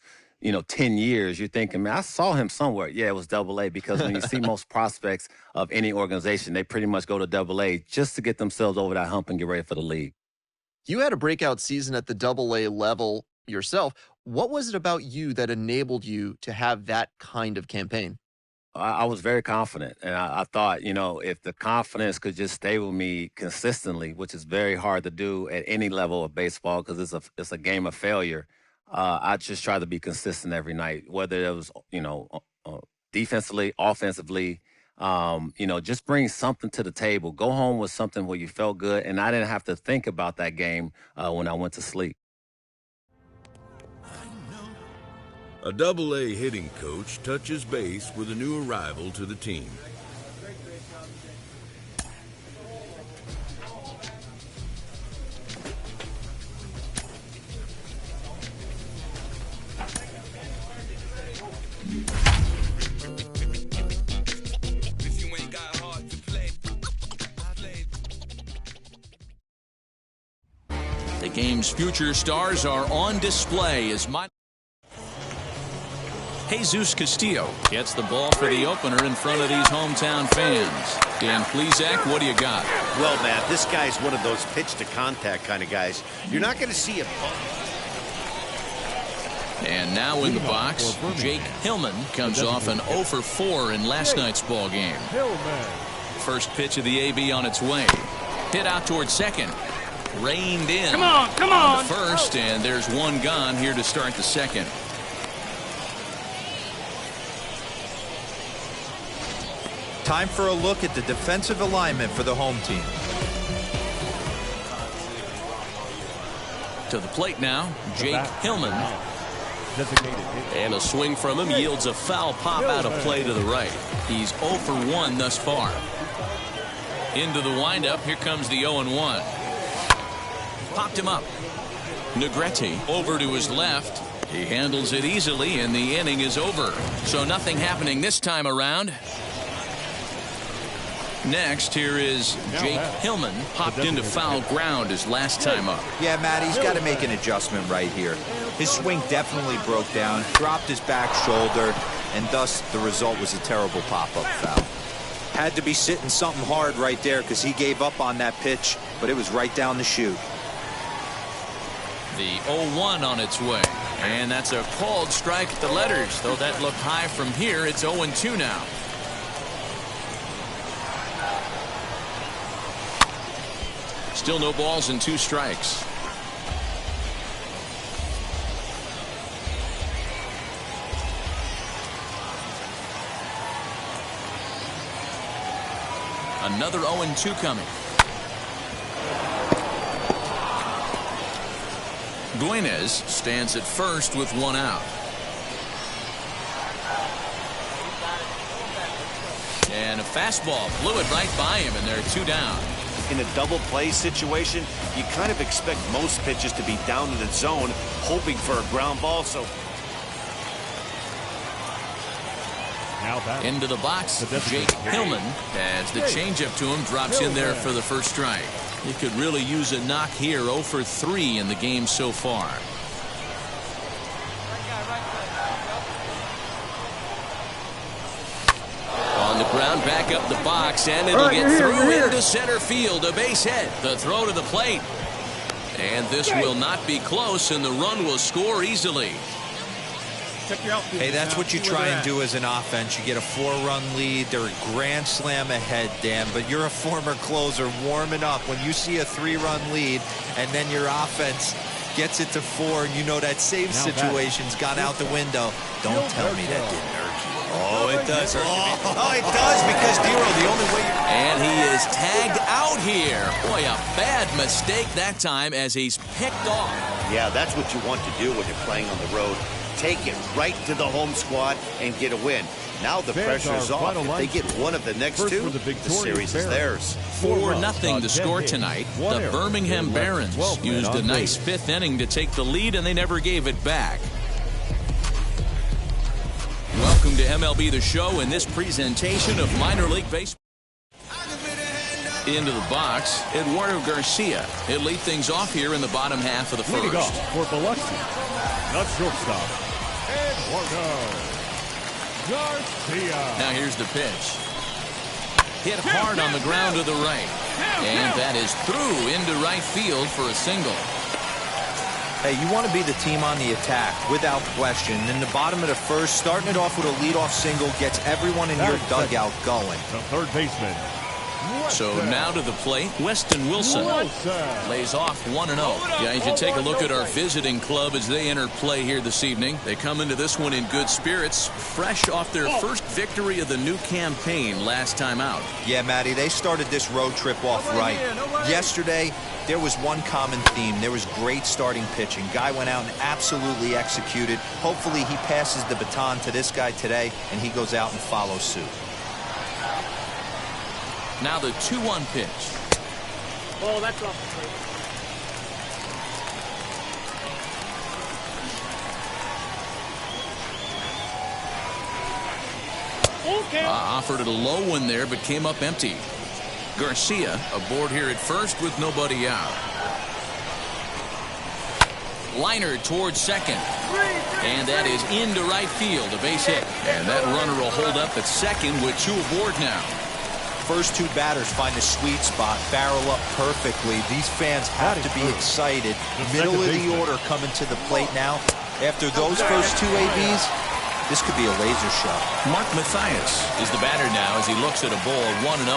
10 years, you're thinking, man, I saw him somewhere. Yeah, it was Double-A, because when you see most prospects of any organization, they pretty much go to Double-A just to get themselves over that hump and get ready for the league. You had a breakout season at the Double-A level yourself. What was it about you that enabled you to have that kind of campaign? I was very confident, and I thought, if the confidence could just stay with me consistently, which is very hard to do at any level of baseball because it's a game of failure, I just try to be consistent every night, whether it was, defensively, offensively, just bring something to the table. Go home with something where you felt good, and I didn't have to think about that game when I went to sleep. A Double-A hitting coach touches base with a new arrival to the team. The game's future stars are on display as Jesus Castillo gets the ball for the opener in front of these hometown fans. Dan Plesac, what do you got? Well, Matt, this guy's one of those pitch-to-contact kind of guys. You're not going to see a... And now in the box, Jake Hillman comes off an 0 for 4 in last night's ball game. First pitch of the AB on its way. Hit out towards second. Reined in. Come on. The first, and there's one gone here to start the second. Time for a look at the defensive alignment for the home team. To the plate now, Jake Hillman. And a swing from him yields a foul pop out of play to the right. He's 0 for 1 thus far. Into the windup, here comes the 0-1. Popped him up. Negrete over to his left. He handles it easily, and the inning is over. So nothing happening this time around. Next, here is Jake Hillman, popped into foul ground his last time up. Yeah, Matt, he's got to make an adjustment right here. His swing definitely broke down, dropped his back shoulder, and thus the result was a terrible pop-up foul. Had to be sitting something hard right there because he gave up on that pitch, but it was right down the chute. The 0-1 on its way. And that's a called strike at the letters. Though that looked high from here, it's 0-2 now. Still no balls and 2 strikes. Another 0-2 coming. Guinez stands at first with 1 out. And a fastball blew it right by him, and there are 2 down. In a double play situation, you kind of expect most pitches to be down in the zone, hoping for a ground ball. So into the box, Jake Hillman, as the changeup to him drops in there for the first strike. He could really use a knock here. 0 for 3 in the game so far. On the ground, back up the box, and it'll get through into center field. A base hit. The throw to the plate. And this will not be close, and the run will score easily. Hey, that's what you try and do as an offense. You get a 4-run lead. They're a grand slam ahead, Dan, but you're a former closer warming up. When you see a 3-run lead and then your offense gets it to 4, and you know that save situation's gone out the window, don't tell me that didn't hurt you. Oh, it does hurt you. Oh, it does, because, Dero, the only way you... And he is tagged out here. Boy, a bad mistake that time as he's picked off. Yeah, that's what you want to do when you're playing on the road. Take it right to the home squad and get a win. Now the pressure's off. If they get one of the next two, the series is theirs. 4-0 to score tonight. The Birmingham Barons used a nice fifth inning to take the lead, and they never gave it back. Welcome to MLB The Show in this presentation of minor league baseball. Into the box, Eduardo Garcia. He'll lead things off here in the bottom half of the first. Leading off for Biloxi, the shortstop, Eduardo Garcia. Now here's the pitch. Hit hard on the ground to the right. And that is through into right field for a single. Hey, you want to be the team on the attack, without question. In the bottom of the first, starting it off with a leadoff single gets everyone in your dugout going. The third baseman. So now to the plate, Weston Wilson lays off 1-0. Guys, you take a look at our visiting club as they enter play here this evening. They come into this one in good spirits, fresh off their first victory of the new campaign last time out. Yeah, Matty, they started this road trip off right. Yesterday, there was one common theme. There was great starting pitching. Guy went out and absolutely executed. Hopefully he passes the baton to this guy today, and he goes out and follows suit. Now the 2-1 pitch. Oh, that's off the plate. Okay. Offered it a low one there, but came up empty. Garcia aboard here at first with nobody out. Liner towards second. And that is into right field, a base hit. And that runner will hold up at second with two aboard now. First two batters find a sweet spot, barrel up perfectly. These fans have to be excited. Middle of the order coming to the plate now. After those first two ABs, this could be a laser shot. Mark Mathias is the batter now as he looks at a ball 1-0.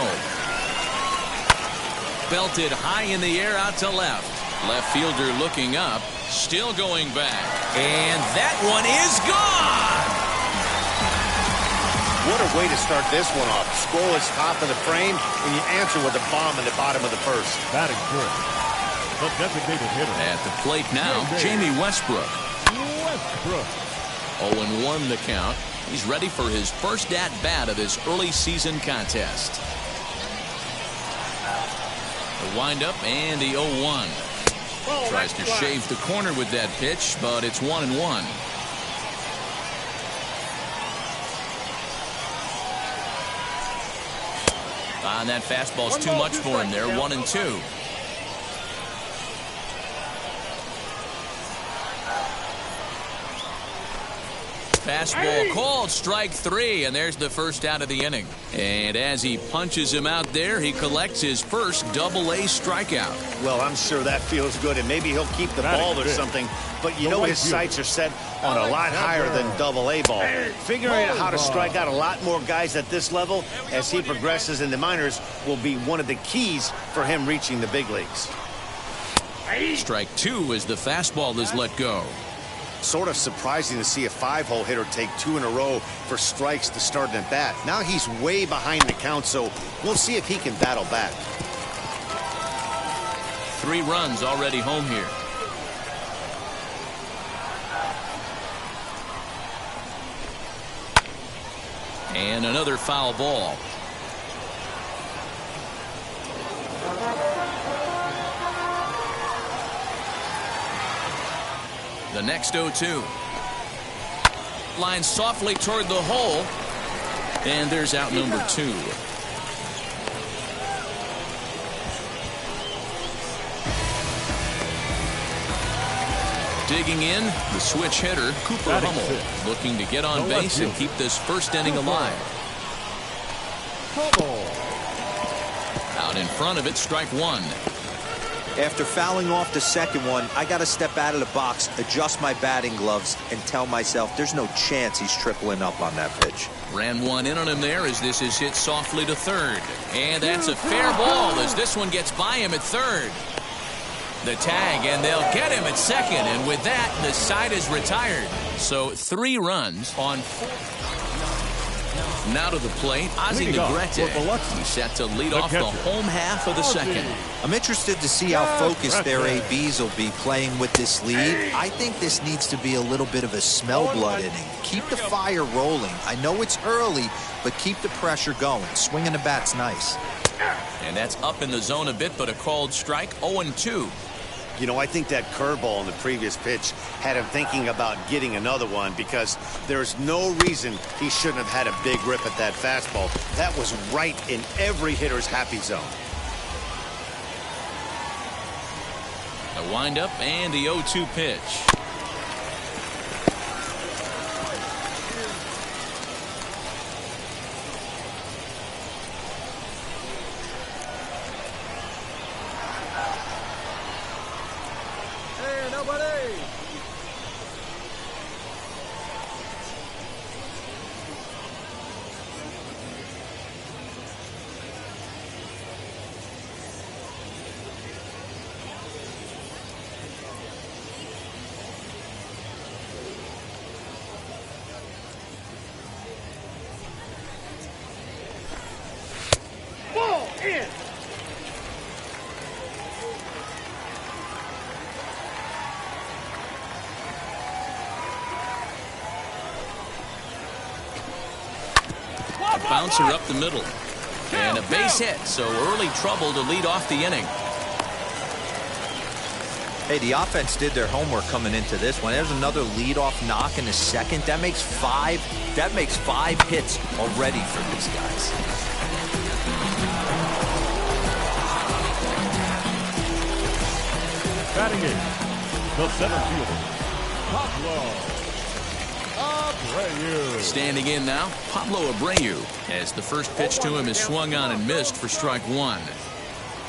Belted high in the air out to left. Left fielder looking up, still going back. And that one is gone! What a way to start this one off. Scoreless top of the frame, and you answer with a bomb in the bottom of the first. Batting good. The designated hitter. At the plate now, Jamie Westbrook. 0-1 the count. He's ready for his first at-bat of this early season contest. The windup and the 0-1. Tries to shave the corner with that pitch, but it's 1-1. And that fastball's too much for him there. 1-2. Fastball called, strike three, and there's the first out of the inning. And as he punches him out there, he collects his first Double-A strikeout. Well, I'm sure that feels good, and maybe he'll keep the ball or something. But you know his sights are set on a lot higher than Double-A ball. Figuring out how to strike out a lot more guys at this level as he progresses in the minors will be one of the keys for him reaching the big leagues. Strike two as the fastball is let go. Sort of surprising to see a five-hole hitter take two in a row for strikes to start an at-bat. Now he's way behind the count, so we'll see if he can battle back. 3 runs already home here. And another foul ball. The next 0-2. Line softly toward the hole. And there's out number 2. Digging in, the switch hitter, Cooper Hummel, looking to get on base and keep this first inning alive. Out in front of it, strike one. After fouling off the second one, I got to step out of the box, adjust my batting gloves, and tell myself there's no chance he's tripling up on that pitch. Ran one in on him there as this is hit softly to third. And that's a fair ball as this one gets by him at third. The tag, and they'll get him at second. And with that, the side is retired. So 3 runs on 4. Now to the plate, Ozzie Negrete. He's set to lead off the home half of the second. I'm interested to see how focused their ABs will be playing with this lead. I think this needs to be a little bit of a smell blood inning. Keep the fire rolling. I know it's early, but keep the pressure going. Swinging the bat's nice. And that's up in the zone a bit, but a called strike, 0-2. You know, I think that curveball in the previous pitch had him thinking about getting another one because there's no reason he shouldn't have had a big rip at that fastball. That was right in every hitter's happy zone. A windup and the 0-2 pitch. Bouncer up the middle. And a base hit, so early trouble to lead off the inning. Hey, the offense did their homework coming into this one. There's another leadoff knock in the second. That makes five hits already for these guys. Batting in, the center fielder, Pablo Abreu. Standing in now, Pablo Abreu, as the first pitch to him is swung on and missed for strike one.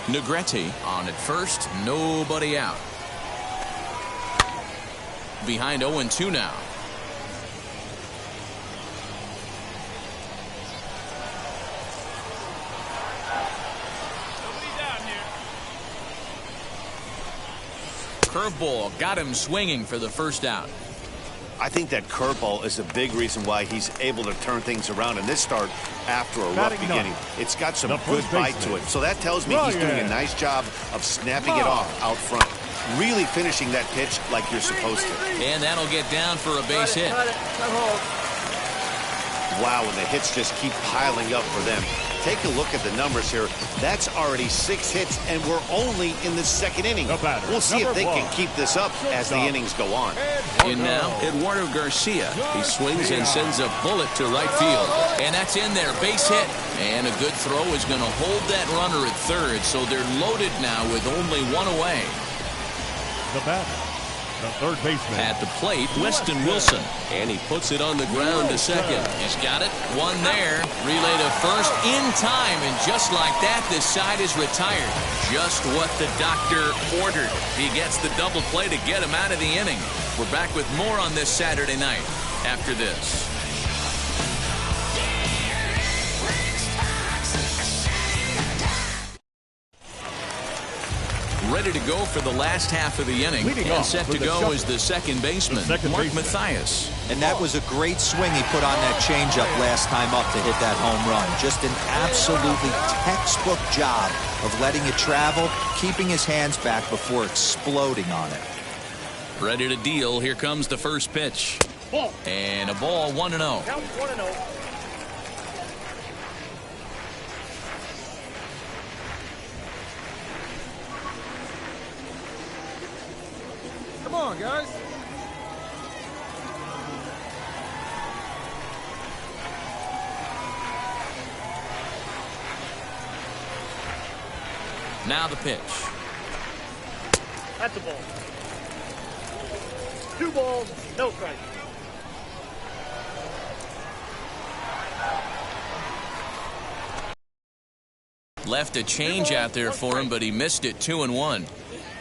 Negrete on at first, nobody out. Behind 0-2 now. Curveball got him swinging for the first out. I think that curveball is a big reason why he's able to turn things around in this start after a rough beginning. It's got some good bite to it. So that tells me he's doing a nice job of snapping it off out front. Really finishing that pitch like you're supposed to. And that'll get down for a base hit. Wow, and the hits just keep piling up for them. Take a look at the numbers here. That's already 6 hits, and we're only in the second inning. We'll see if they can keep this up as the innings go on. In now, Eduardo Garcia. He swings and sends a bullet to right field. And that's in there, base hit. And a good throw is going to hold that runner at third, so they're loaded now with only one away. The batter, the third baseman. At the plate, Weston Wilson. And he puts it on the ground to second. He's got it. One there. Relay to first in time. And just like that, this side is retired. Just what the doctor ordered. He gets the double play to get him out of the inning. We're back with more on this Saturday night after this. Ready to go for the last half of the inning. And set to go is the second baseman, Mark Mathias. And that was a great swing he put on that changeup last time up to hit that home run. Just an absolutely textbook job of letting it travel, keeping his hands back before exploding on it. Ready to deal. Here comes the first pitch. And a ball, 1-0. Count 1-0. Come on, guys. Now the pitch. That's a ball. 2 balls, no strike. Left a change out there for him, but he missed it. 2-1.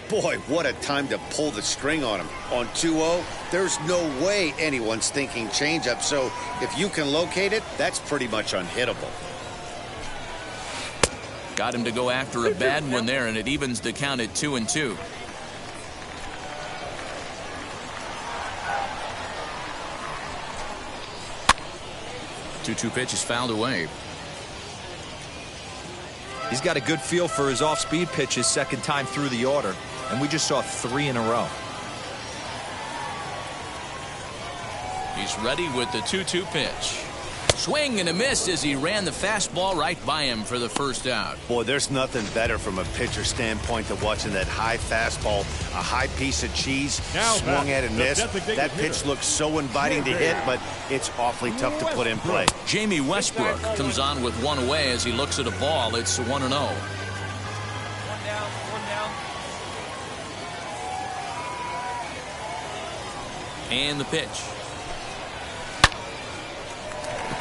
Boy, what a time to pull the string on him. On 2-0, there's no way anyone's thinking changeup. So if you can locate it, that's pretty much unhittable. Got him to go after a bad one there, and it evens the count at 2-2. 2-2 pitch is fouled away. He's got a good feel for his off-speed pitches second time through the order, and we just saw 3 in a row. He's ready with the 2-2 pitch. Swing and a miss as he ran the fastball right by him for the first out. Boy, there's nothing better from a pitcher standpoint than watching that high fastball, a high piece of cheese, swung at and missed. That pitch looks so inviting to hit, but it's awfully tough to put in play. Jamie Westbrook comes on with 1 away as he looks at a ball. It's 1-0. One down. And the pitch.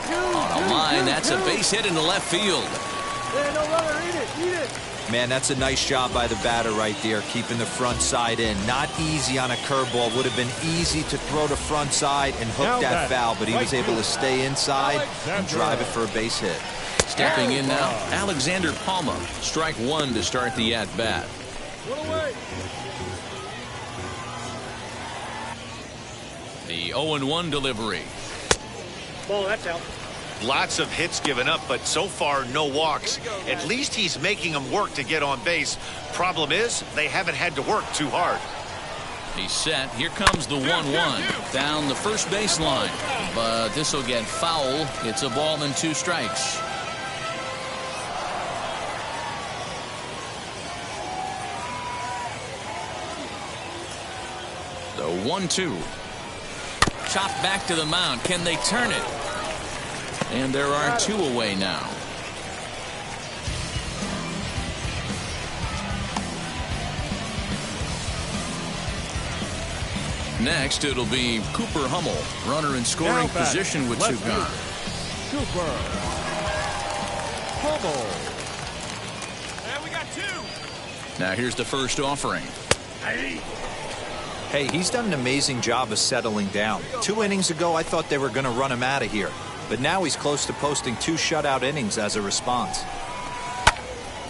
On a line, that's a base hit into left field. Hey, no runner, eat it. Man, that's a nice job by the batter right there, keeping the front side in. Not easy on a curveball. Would have been easy to throw the front side and hook that foul, but he was able to stay inside and drive it for a base hit. Stepping in now, Alexander Palma. Strike 1 to start the at-bat. The 0-1 delivery. Ball, that's out. Lots of hits given up, but so far no walks. At least he's making them work to get on base. Problem is, they haven't had to work too hard. He's set. Here comes the 1-1 down the first baseline, but this will get foul. It's a ball and 2 strikes. The 1-2. Chopped back to the mound. Can they turn it? And there are 2 away now. Next, it'll be Cooper Hummel, runner in scoring position with 2 gone. Cooper Hummel. And we got 2. Now here's the first offering. Hey, he's done an amazing job of settling down. 2 innings ago, I thought they were going to run him out of here. But now he's close to posting 2 shutout innings as a response.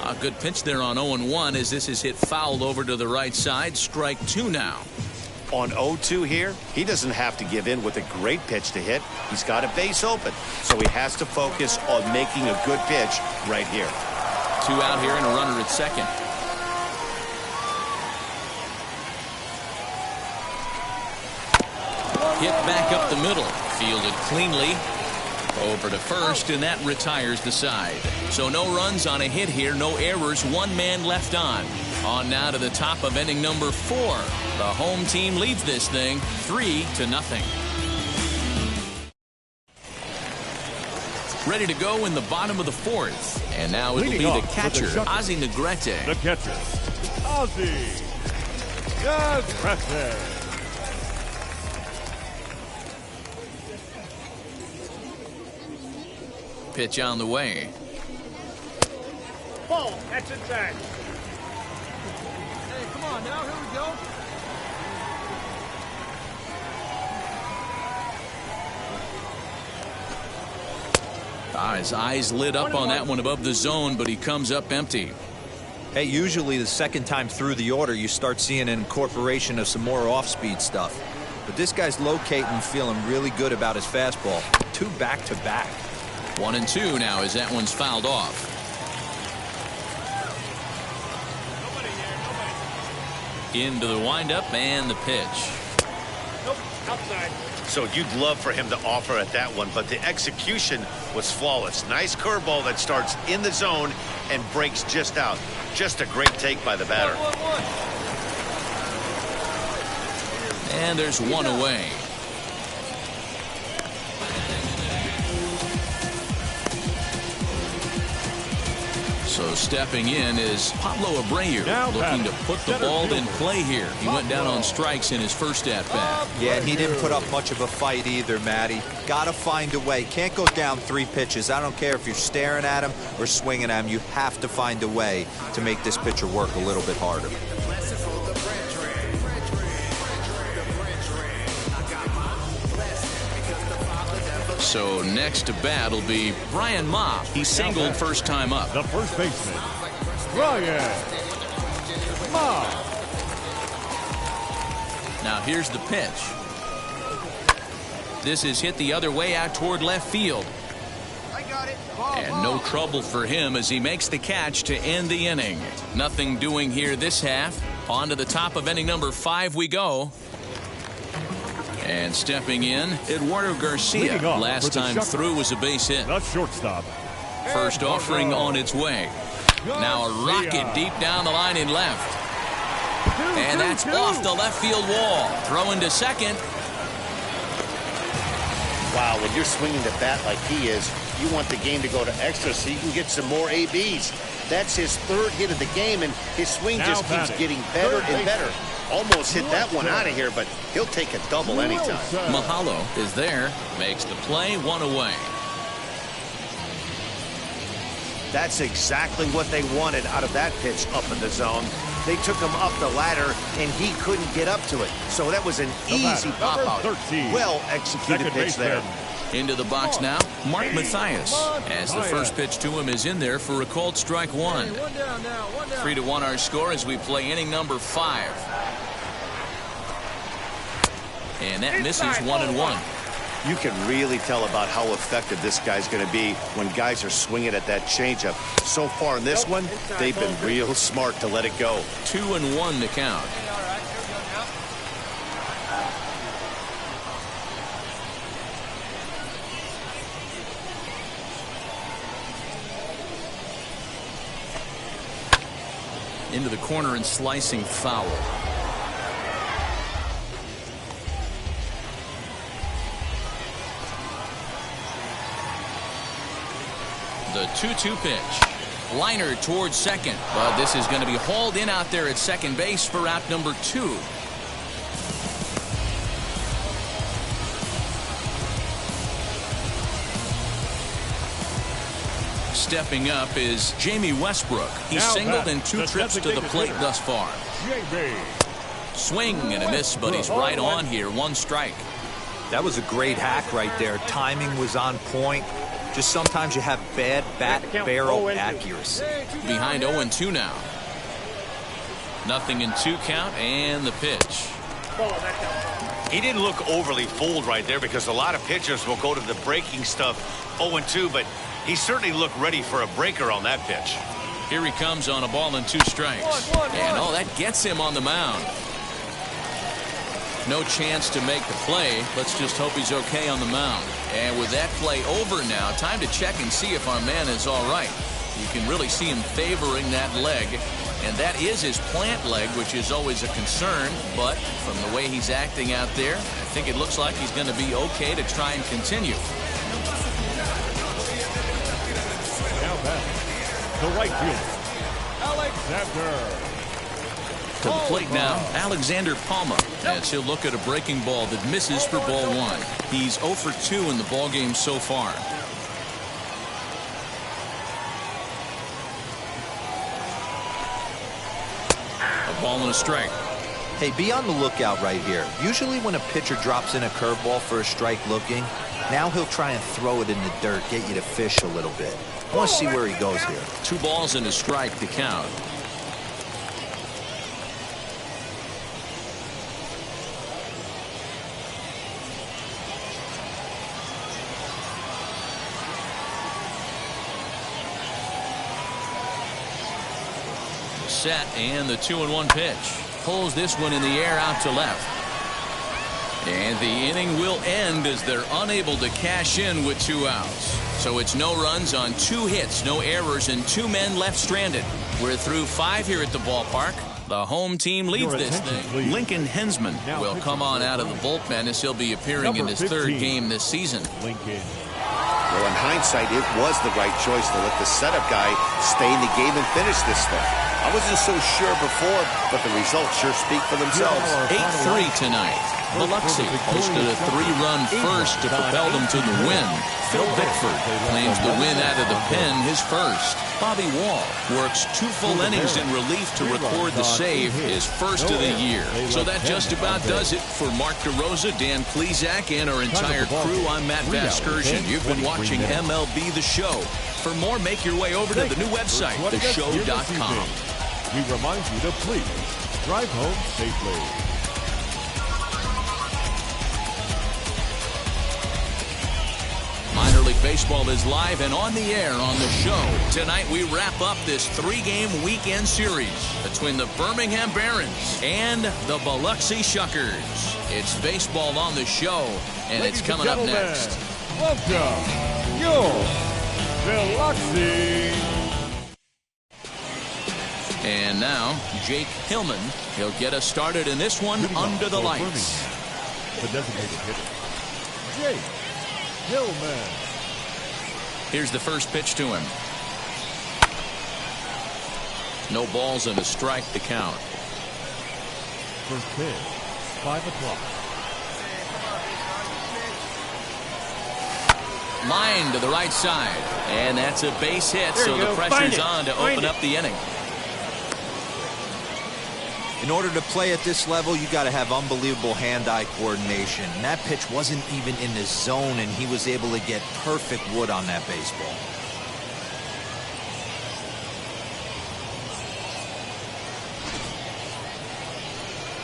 A good pitch there on 0-1 as this is hit fouled over to the right side. Strike 2 now. On 0-2 here, he doesn't have to give in with a great pitch to hit. He's got a base open, so he has to focus on making a good pitch right here. 2 out here and a runner at second. Hit back up the middle. Fielded cleanly. Over to first, and that retires the side. So no runs on a hit here, no errors, 1 man left on. On now to the top of inning number 4. The home team leads this thing 3-0. Ready to go in the bottom of the 4th. And now it'll be the catcher, Ozzie Negrete. The catcher, Ozzie Negrete. Pitch on the way. Ball, that's inside. Hey, come on now, here we go. His eyes lit up on that one above the zone, but he comes up empty. Hey, usually the second time through the order, you start seeing an incorporation of some more off-speed stuff. But this guy's locating, feeling really good about his fastball. 2 back-to-back. 1-2 now as that one's fouled off. Into the windup and the pitch. Nope, outside. So you'd love for him to offer at that one, but the execution was flawless. Nice curveball that starts in the zone and breaks just out. Just a great take by the batter. And there's 1 away. So stepping in is Pablo Abreu, looking to put the ball in play here. He went down on strikes in his first at-bat. Yeah, and he didn't put up much of a fight either, Matty. Got to find a way. Can't go down 3 pitches. I don't care if you're staring at him or swinging at him. You have to find a way to make this pitcher work a little bit harder. So next to bat will be Brian Ma. He singled first time up. The first baseman, Brian Ma. Now here's the pitch. This is hit the other way out toward left field. And no trouble for him as he makes the catch to end the inning. Nothing doing here this half. On to the top of inning number 5 we go. And stepping in, Eduardo Garcia. Last time through was a base hit. The shortstop. First offering on its way. Now a rocket deep down the line in left. And that's off the left field wall. Throwing to second. Wow, when you're swinging the bat like he is, you want the game to go to extra so you can get some more ABs. That's his 3rd hit of the game, and his swing just keeps getting better and better. Almost hit that one out of here, but he'll take a double anytime. Mahalo is there, makes the play, 1 away. That's exactly what they wanted out of that pitch up in the zone. They took him up the ladder, and he couldn't get up to it. So that was an easy pop-out. Well-executed pitch there. Into the box now, Mark Mathias, as the first pitch to him is in there for a called strike 1. 3-1 our score as we play inning number 5. And that misses 1-1. You can really tell about how effective this guy's going to be when guys are swinging at that changeup. So far in this one, they've been real smart to let it go. 2-1 to count. Into the corner and slicing foul. The 2-2 pitch. Liner towards second. But this is going to be hauled in out there at second base for out number 2. Stepping up is Jamie Westbrook. He's singled in 2 trips to the plate thus far. Swing and a miss, but he's right on here. 1 strike. That was a great hack right there. Timing was on point. Just sometimes you have bad bat barrel accuracy. Behind 0-2 now. Nothing in 2 count and the pitch. He didn't look overly fooled right there because a lot of pitchers will go to the breaking stuff 0-2, but he certainly looked ready for a breaker on that pitch. Here he comes on a ball and 2 strikes. And oh, that gets him on the mound. No chance to make the play. Let's just hope he's okay on the mound. And with that play over now, time to check and see if our man is all right. You can really see him favoring that leg. And that is his plant leg, which is always a concern. But from the way he's acting out there, I think it looks like he's going to be okay to try and continue. The right fielder, Alexander. To the plate now, Alexander Palma, as he'll look at a breaking ball that misses for ball 1. He's 0 for 2 in the ball game so far. A ball and a strike. Hey, be on the lookout right here. Usually when a pitcher drops in a curveball for a strike looking, now he'll try and throw it in the dirt, get you to fish a little bit. I want to see where he goes here. 2 balls and a strike to count. Set and the 2-1 pitch. Pulls this one in the air out to left. And the inning will end as they're unable to cash in with 2 outs. So it's no runs on 2 hits, no errors, and 2 men left stranded. We're through 5 here at the ballpark. The home team leads this thing. Lincoln Hensman will come on out of the bullpen as he'll be appearing in his 3rd game this season. Well, in hindsight, it was the right choice to let the setup guy stay in the game and finish this thing. I wasn't so sure before, but the results sure speak for themselves. 8-3 tonight. Biloxi posted a 3-run first to propel them to the win. Phil Bickford claims the win out of the pen, his first. Bobby Wall works 2 full innings in relief to record the save, his first of the year. So that just about does it for Mark DeRosa, Dan Plesac, and our entire crew. I'm Matt Vasgersian. You've been watching MLB The Show. For more, make your way over to the new website, theshow.com. We remind you to please drive home safely. Minor league Baseball is live and on the air on the show. Tonight we wrap up this 3-game weekend series between the Birmingham Barons and the Biloxi Shuckers. It's baseball on the show, and Ladies it's coming and up gentlemen, next. Welcome, your Biloxi. And now, Jake Hillman. He'll get us started in this one under the lights. The designated hitter, Jake Hillman. Here's the first pitch to him. No balls and a strike to count. First pitch, 5 o'clock. Line to the right side. And that's a base hit, so the pressure's on to open up the inning. In order to play at this level, you got to have unbelievable hand-eye coordination. And that pitch wasn't even in the zone, and he was able to get perfect wood on that baseball.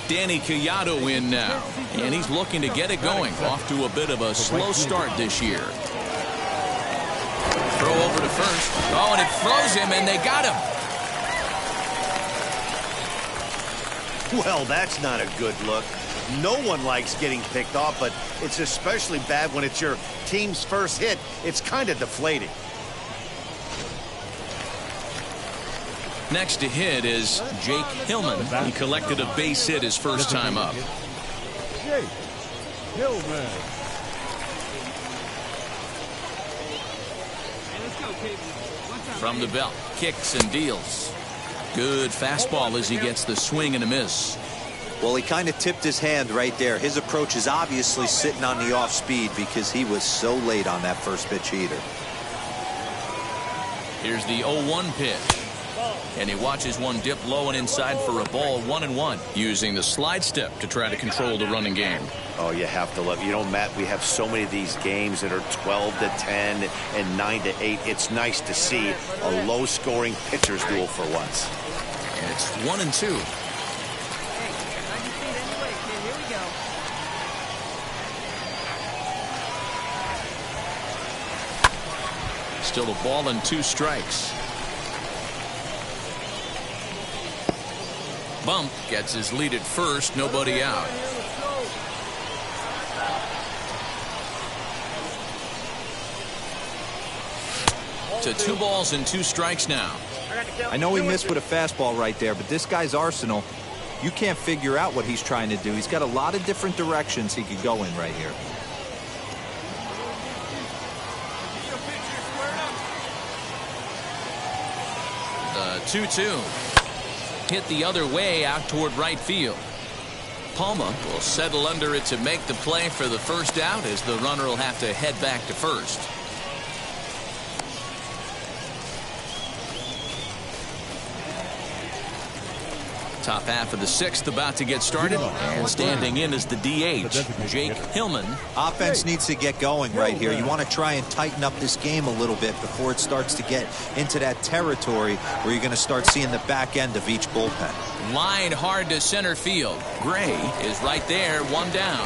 Danny Collado in now, and he's looking to get it going. Off to a bit of a slow start this year. Throw over to first. Oh, and it throws him, and they got him. Well, that's not a good look. No one likes getting picked off, but it's especially bad when it's your team's first hit. It's kind of deflating. Next to hit is Jake Hillman. He collected a base hit his first time up. Jake Hillman. From the belt, kicks and deals. Good fastball as he gets the swing and a miss. Well, he kind of tipped his hand right there. His approach is obviously sitting on the off speed because he was so late on that first pitch heater. Here's the 0-1 pitch. And he watches one dip low and inside for a ball, 1-1, using the slide step to try to control the running game. Oh, you have to love, you know, Matt, we have so many of these games that are 12-10 and 9-8. It's nice to see a low-scoring pitcher's duel for once. And it's 1-2. Still a ball and 2 strikes. Bump gets his lead at first, nobody out. To 2 balls and 2 strikes now. I know he missed with a fastball right there, but this guy's arsenal, you can't figure out what he's trying to do. He's got a lot of different directions he could go in right here. The 2-2. Hit the other way out toward right field. Palma will settle under it to make the play for the first out, as the runner will have to head back to first. Top half of the 6th about to get started, and standing in is the DH, Jake Hillman. Offense needs to get going right here. You want to try and tighten up this game a little bit before it starts to get into that territory where you're going to start seeing the back end of each bullpen. Line hard to center field. Gray is right there, 1 down.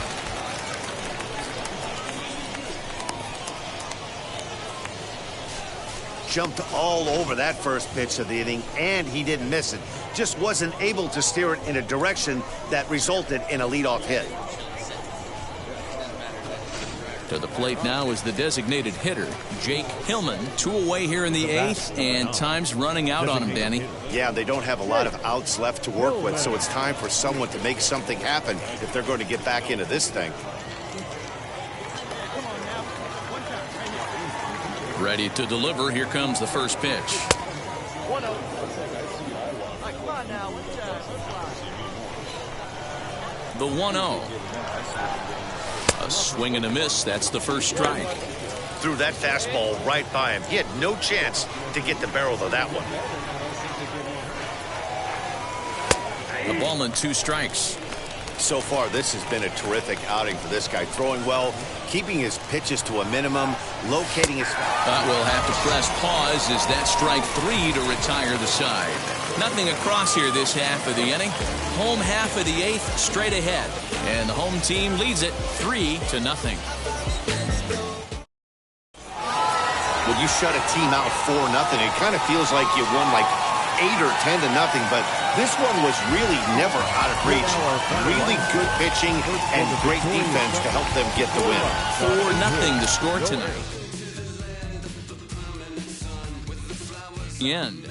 Jumped all over that first pitch of the inning, and he didn't miss it. Just wasn't able to steer it in a direction that resulted in a leadoff hit. To the plate now is the designated hitter, Jake Hillman. 2 away here in the 8th, and time's running out on him, Danny. Yeah, they don't have a lot of outs left to work with, so it's time for someone to make something happen if they're going to get back into this thing. Ready to deliver. Here comes the first pitch. The 1-0. A swing and a miss. That's the first strike. Threw that fastball right by him. He had no chance to get the barrel of that one. The ball and 2 strikes. So far, this has been a terrific outing for this guy. Throwing well, keeping his pitches to a minimum, locating his... But we'll have to press pause as that strike 3 to retire the side. Nothing across here this half of the inning. Home half of the 8th, straight ahead. And the home team leads it 3-0. when you shut a team out 4-0, it kind of feels like you won like 8 or 10 to nothing, but this one was really never out of reach. Really good pitching and great defense to help them get the win. 4-0 to score tonight. The end.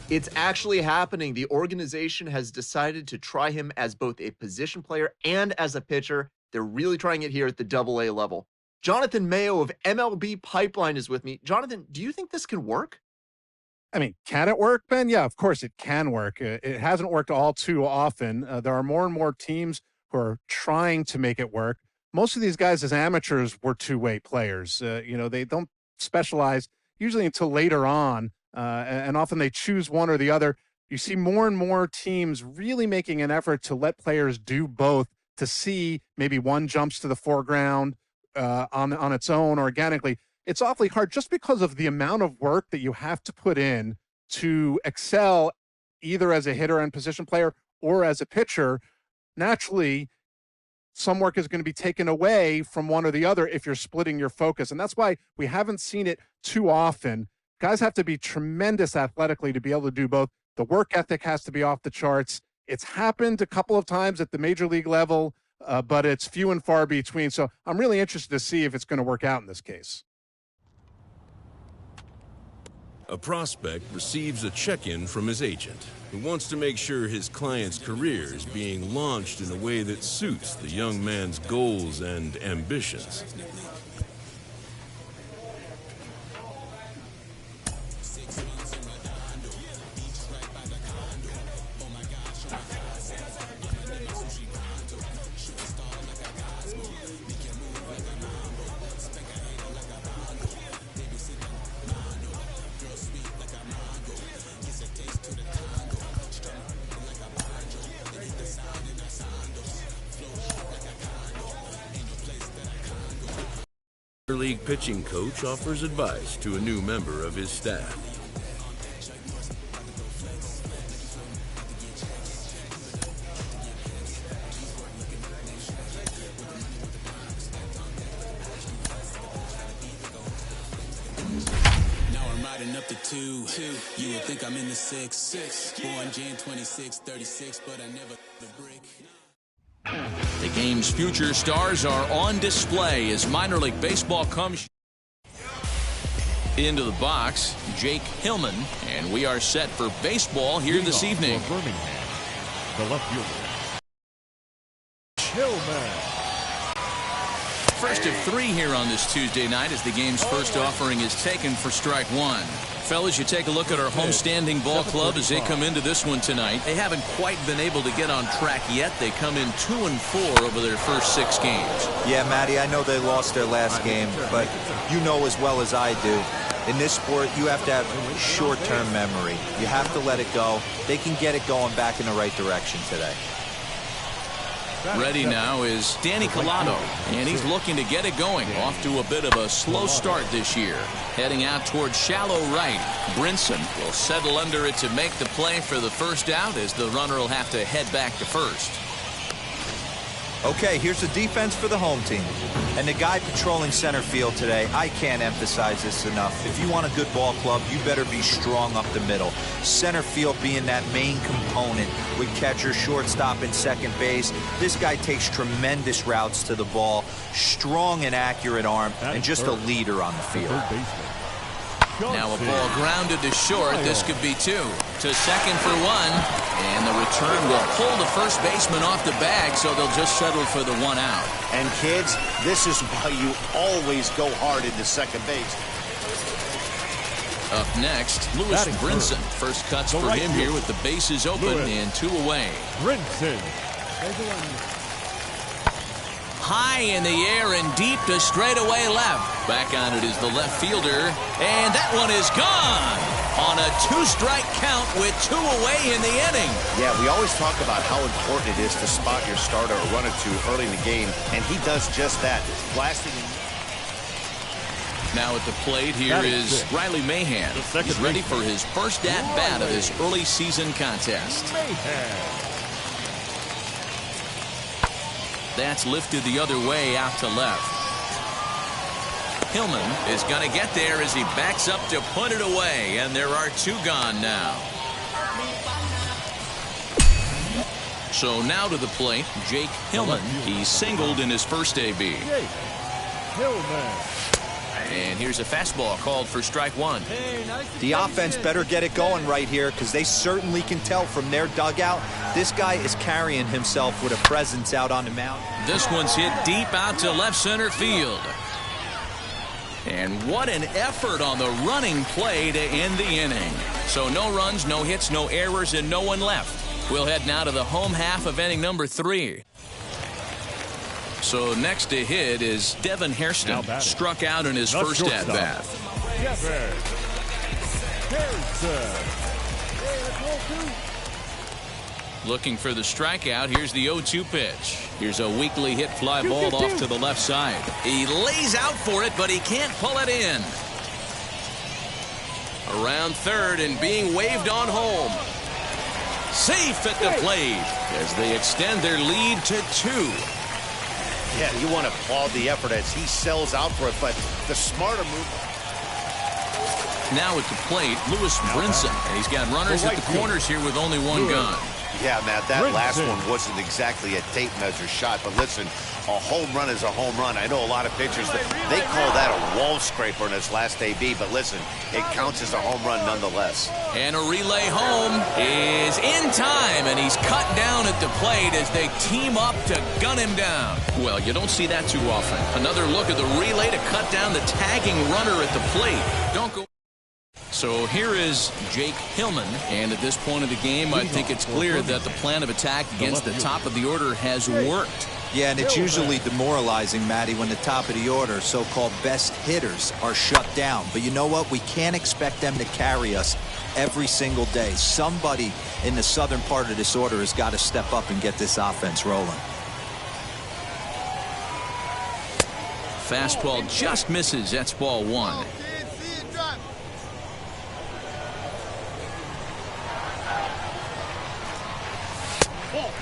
It's actually happening. The organization has decided to try him as both a position player and as a pitcher. They're really trying it here at the AA level. Jonathan Mayo of MLB Pipeline is with me. Jonathan, do you think this can work? I mean, can it work, Ben? Yeah, of course it can work. It hasn't worked all too often. There are more and more teams who are trying to make it work. Most of these guys as amateurs were two-way players. They don't specialize usually until later on. And often they choose one or the other. You see more and more teams really making an effort to let players do both, to see maybe one jumps to the foreground on its own organically. It's awfully hard just because of the amount of work that you have to put in to excel either as a hitter and position player or as a pitcher. Naturally, some work is going to be taken away from one or the other if you're splitting your focus. And that's why we haven't seen it too often. Guys have to be tremendous athletically to be able to do both. The work ethic has to be off the charts. It's happened a couple of times at the major league level, but it's few and far between. So I'm really interested to see if it's going to work out in this case. A prospect receives a check-in from his agent, who wants to make sure his client's career is being launched in a way that suits the young man's goals and ambitions. League pitching coach offers advice to a new member of his staff. Now I'm riding up the 2. You would think I'm in the 6. Born Jan 26, 36, but I never the brick. The game's future stars are on display as minor league baseball comes into the box. Jake Hillman, and we are set for baseball here this evening. For Birmingham, the left fielder, Hillman. First of 3 here on this Tuesday night as the game's first offering is taken for strike 1. Fellas, you take a look at our homestanding ball club as they come into this one tonight. They haven't quite been able to get on track yet. They come in 2-4 over their first 6 games. Yeah, Matty, I know they lost their last game, but you know as well as I do, in this sport, you have to have short-term memory. You have to let it go. They can get it going back in the right direction today. Ready now is Danny Collado, and he's looking to get it going. Off to a bit of a slow start this year. Heading out towards shallow right. Brinson will settle under it to make the play for the first out, as the runner will have to head back to first. Okay, here's the defense for the home team. And the guy patrolling center field today, I can't emphasize this enough. If you want a good ball club, you better be strong up the middle. Center field being that main component with catcher, shortstop, and second base. This guy takes tremendous routes to the ball, strong and accurate arm, and just a leader on the field. Now a ball grounded to short. This could be two. To second for one. And the return will pull the first baseman off the bag, so they'll just settle for the one out. And kids, this is why you always go hard into second base. Up next, Lewis Brinson. First cuts for him here with the bases open and 2 away. Brinson. High in the air and deep to straightaway left. Back on it is the left fielder, and that one is gone on a 2-strike count with 2 away in the inning. Yeah, we always talk about how important it is to spot your starter or run or two early in the game, and he does just that. Blasting. Now at the plate here is Riley Mahan. He's ready for his first at-bat of his early season contest. That's lifted the other way out to left. Hillman is going to get there as he backs up to put it away, and there are 2 gone now. So now to the plate, Jake Hillman. He's singled in his first AB. And here's a fastball called for strike 1. The offense better get it going right here, because they certainly can tell from their dugout this guy is carrying himself with a presence out on the mound. This one's hit deep out to left center field. And what an effort on the running play to end the inning. So no runs, no hits, no errors, and no one left. We'll head now to the home half of inning number 3. So next to hit is Devin Hairston. Struck out in his first at-bat. Looking for the strikeout. Here's the 0-2 pitch. Here's a weakly hit fly ball off to the left side. He lays out for it, but he can't pull it in. Around third and being waved on home. Safe at the plate as they extend their lead to 2. Yeah, you want to applaud the effort as he sells out for it, but the smarter move. Now at the plate, Lewis Brinson. And he's got runners at the corners here with only 1 gun. Yeah, Matt, that last one wasn't exactly a tape measure shot, but listen, a home run is a home run. I know a lot of pitchers, they call that a wall scraper in his last AB, but listen, it counts as a home run nonetheless. And a relay home is in time, and he's cut down at the plate as they team up to gun him down. Well, you don't see that too often. Another look at the relay to cut down the tagging runner at the plate. Don't go. So here is Jake Hillman, and at this point of the game, I think it's clear that the plan of attack against the top of the order has worked. Yeah, and it's usually demoralizing, Matty, when the top of the order, so-called best hitters, are shut down. But you know what? We can't expect them to carry us every single day. Somebody in the southern part of this order has got to step up and get this offense rolling. Fastball just misses. That's ball 1.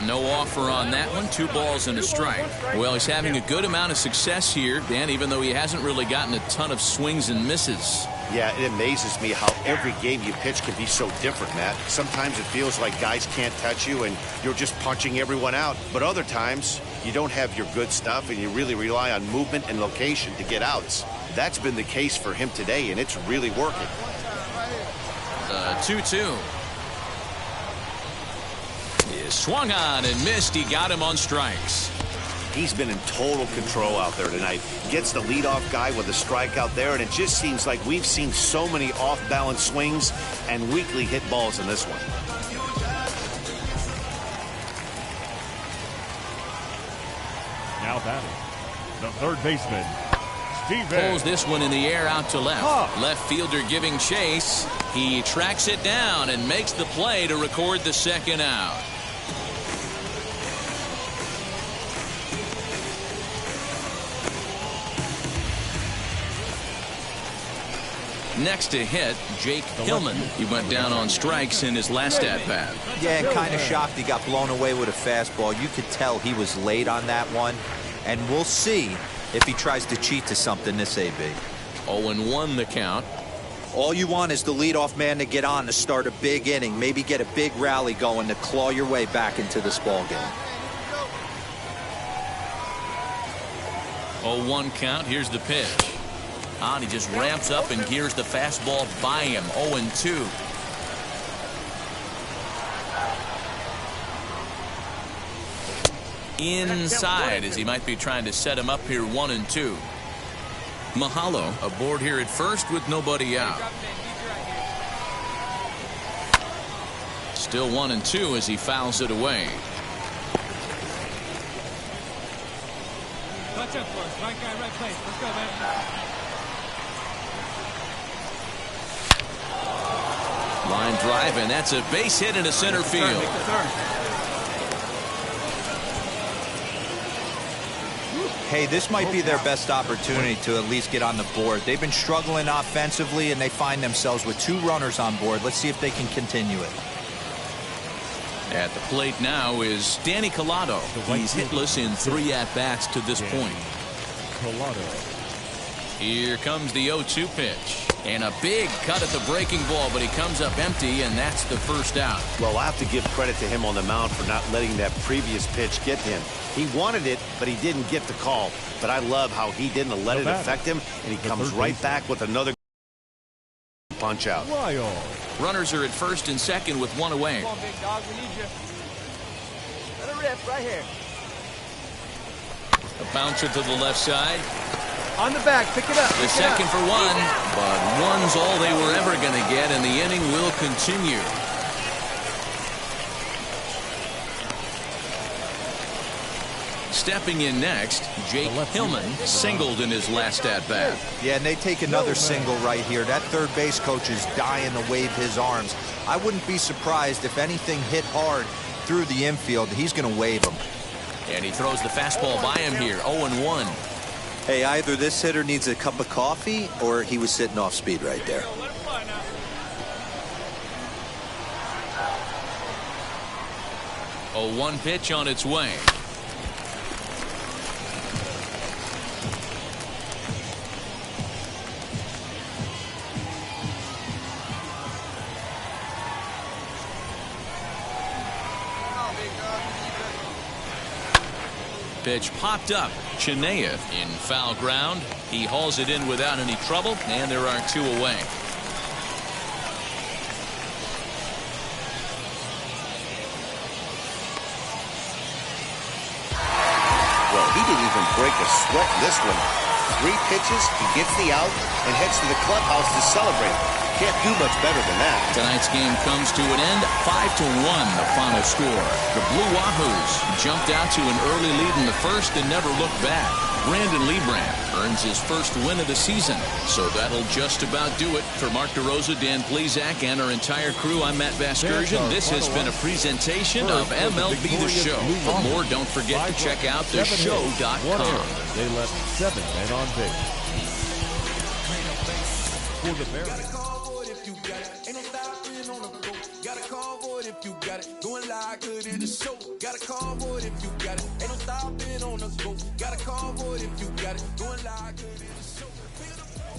No offer on that one. 2 balls and a strike. Well, he's having a good amount of success here, Dan, even though he hasn't really gotten a ton of swings and misses. Yeah, it amazes me how every game you pitch can be so different, Matt. Sometimes it feels like guys can't touch you and you're just punching everyone out. But other times, you don't have your good stuff and you really rely on movement and location to get outs. That's been the case for him today, and it's really working. 2-2. Is swung on and missed. He got him on strikes. He's been in total control out there tonight. Gets the leadoff guy with a strikeout there, and it just seems like we've seen so many off-balance swings and weakly hit balls in this one. Now batting, the third baseman, Steve. Pulls this one in the air out to left. Left fielder giving chase. He tracks it down and makes the play to record the second out. Next to hit, Jake Hillman. He went down on strikes in his last at-bat. Yeah, and kind of shocked he got blown away with a fastball. You could tell he was late on that one. And we'll see if he tries to cheat to something this AB. 0-1 the count. All you want is the leadoff man to get on to start a big inning. Maybe get a big rally going to claw your way back into this ball game. 0-1 count. Here's the pitch. He just ramps up and gears the fastball by him. 0-2. Inside as he might be trying to set him up here. 1-2. Mahalo aboard here at first with nobody out. Still 1-2 as he fouls it away. Touch up for us. Right guy, right place. Let's go, man. Line drive, and that's a base hit into center field. Hey, this might be their best opportunity to at least get on the board. They've been struggling offensively, and they find themselves with 2 runners on board. Let's see if they can continue it. At the plate now is Danny Collado. He's hitless in 3 at-bats to this point. Here comes the 0-2 pitch. And a big cut at the breaking ball, but he comes up empty, and that's the first out. Well, I have to give credit to him on the mound for not letting that previous pitch get him. He wanted it, but he didn't get the call. But I love how he didn't let it affect him, and he comes right back with another punch out. Runners are at first and second with 1 away. Come on, big dog. We need you. Let it rip right here. A bouncer to the left side. On the back, pick it up. The second for 1, but 1's all they were ever going to get, and the inning will continue. Stepping in next, Jake Hillman singled in his last at-bat. Yeah, and they take another single right here. That third base coach is dying to wave his arms. I wouldn't be surprised if anything hit hard through the infield. He's going to wave them. And he throws the fastball by him here, 0-1. Hey, either this hitter needs a cup of coffee or he was sitting off speed right there. 0-1 pitch on its way. Pitch popped up. Chinea in foul ground. He hauls it in without any trouble, and there are 2 away. Well, he didn't even break a sweat in this one. 3 pitches, he gets the out, and heads to the clubhouse to celebrate. Can't do much better than that. Tonight's game comes to an end. 5-1 the final score. The Blue Wahoos jumped out to an early lead in the first and never looked back. Brandon Liebrandt earns his first win of the season. So that'll just about do it. For Mark DeRosa, Dan Plesac, and our entire crew, I'm Matt Vasgersian. This has been a presentation of MLB The Show. For more, don't forget to check out theshow.com. They left 7 men on base. For the Mariners. Gotta call for it if you got it. Going live, good in the show. Gotta call for it if you got it. Ain't no stopping on the go. Gotta call for it if you got it. Going live, good in the show.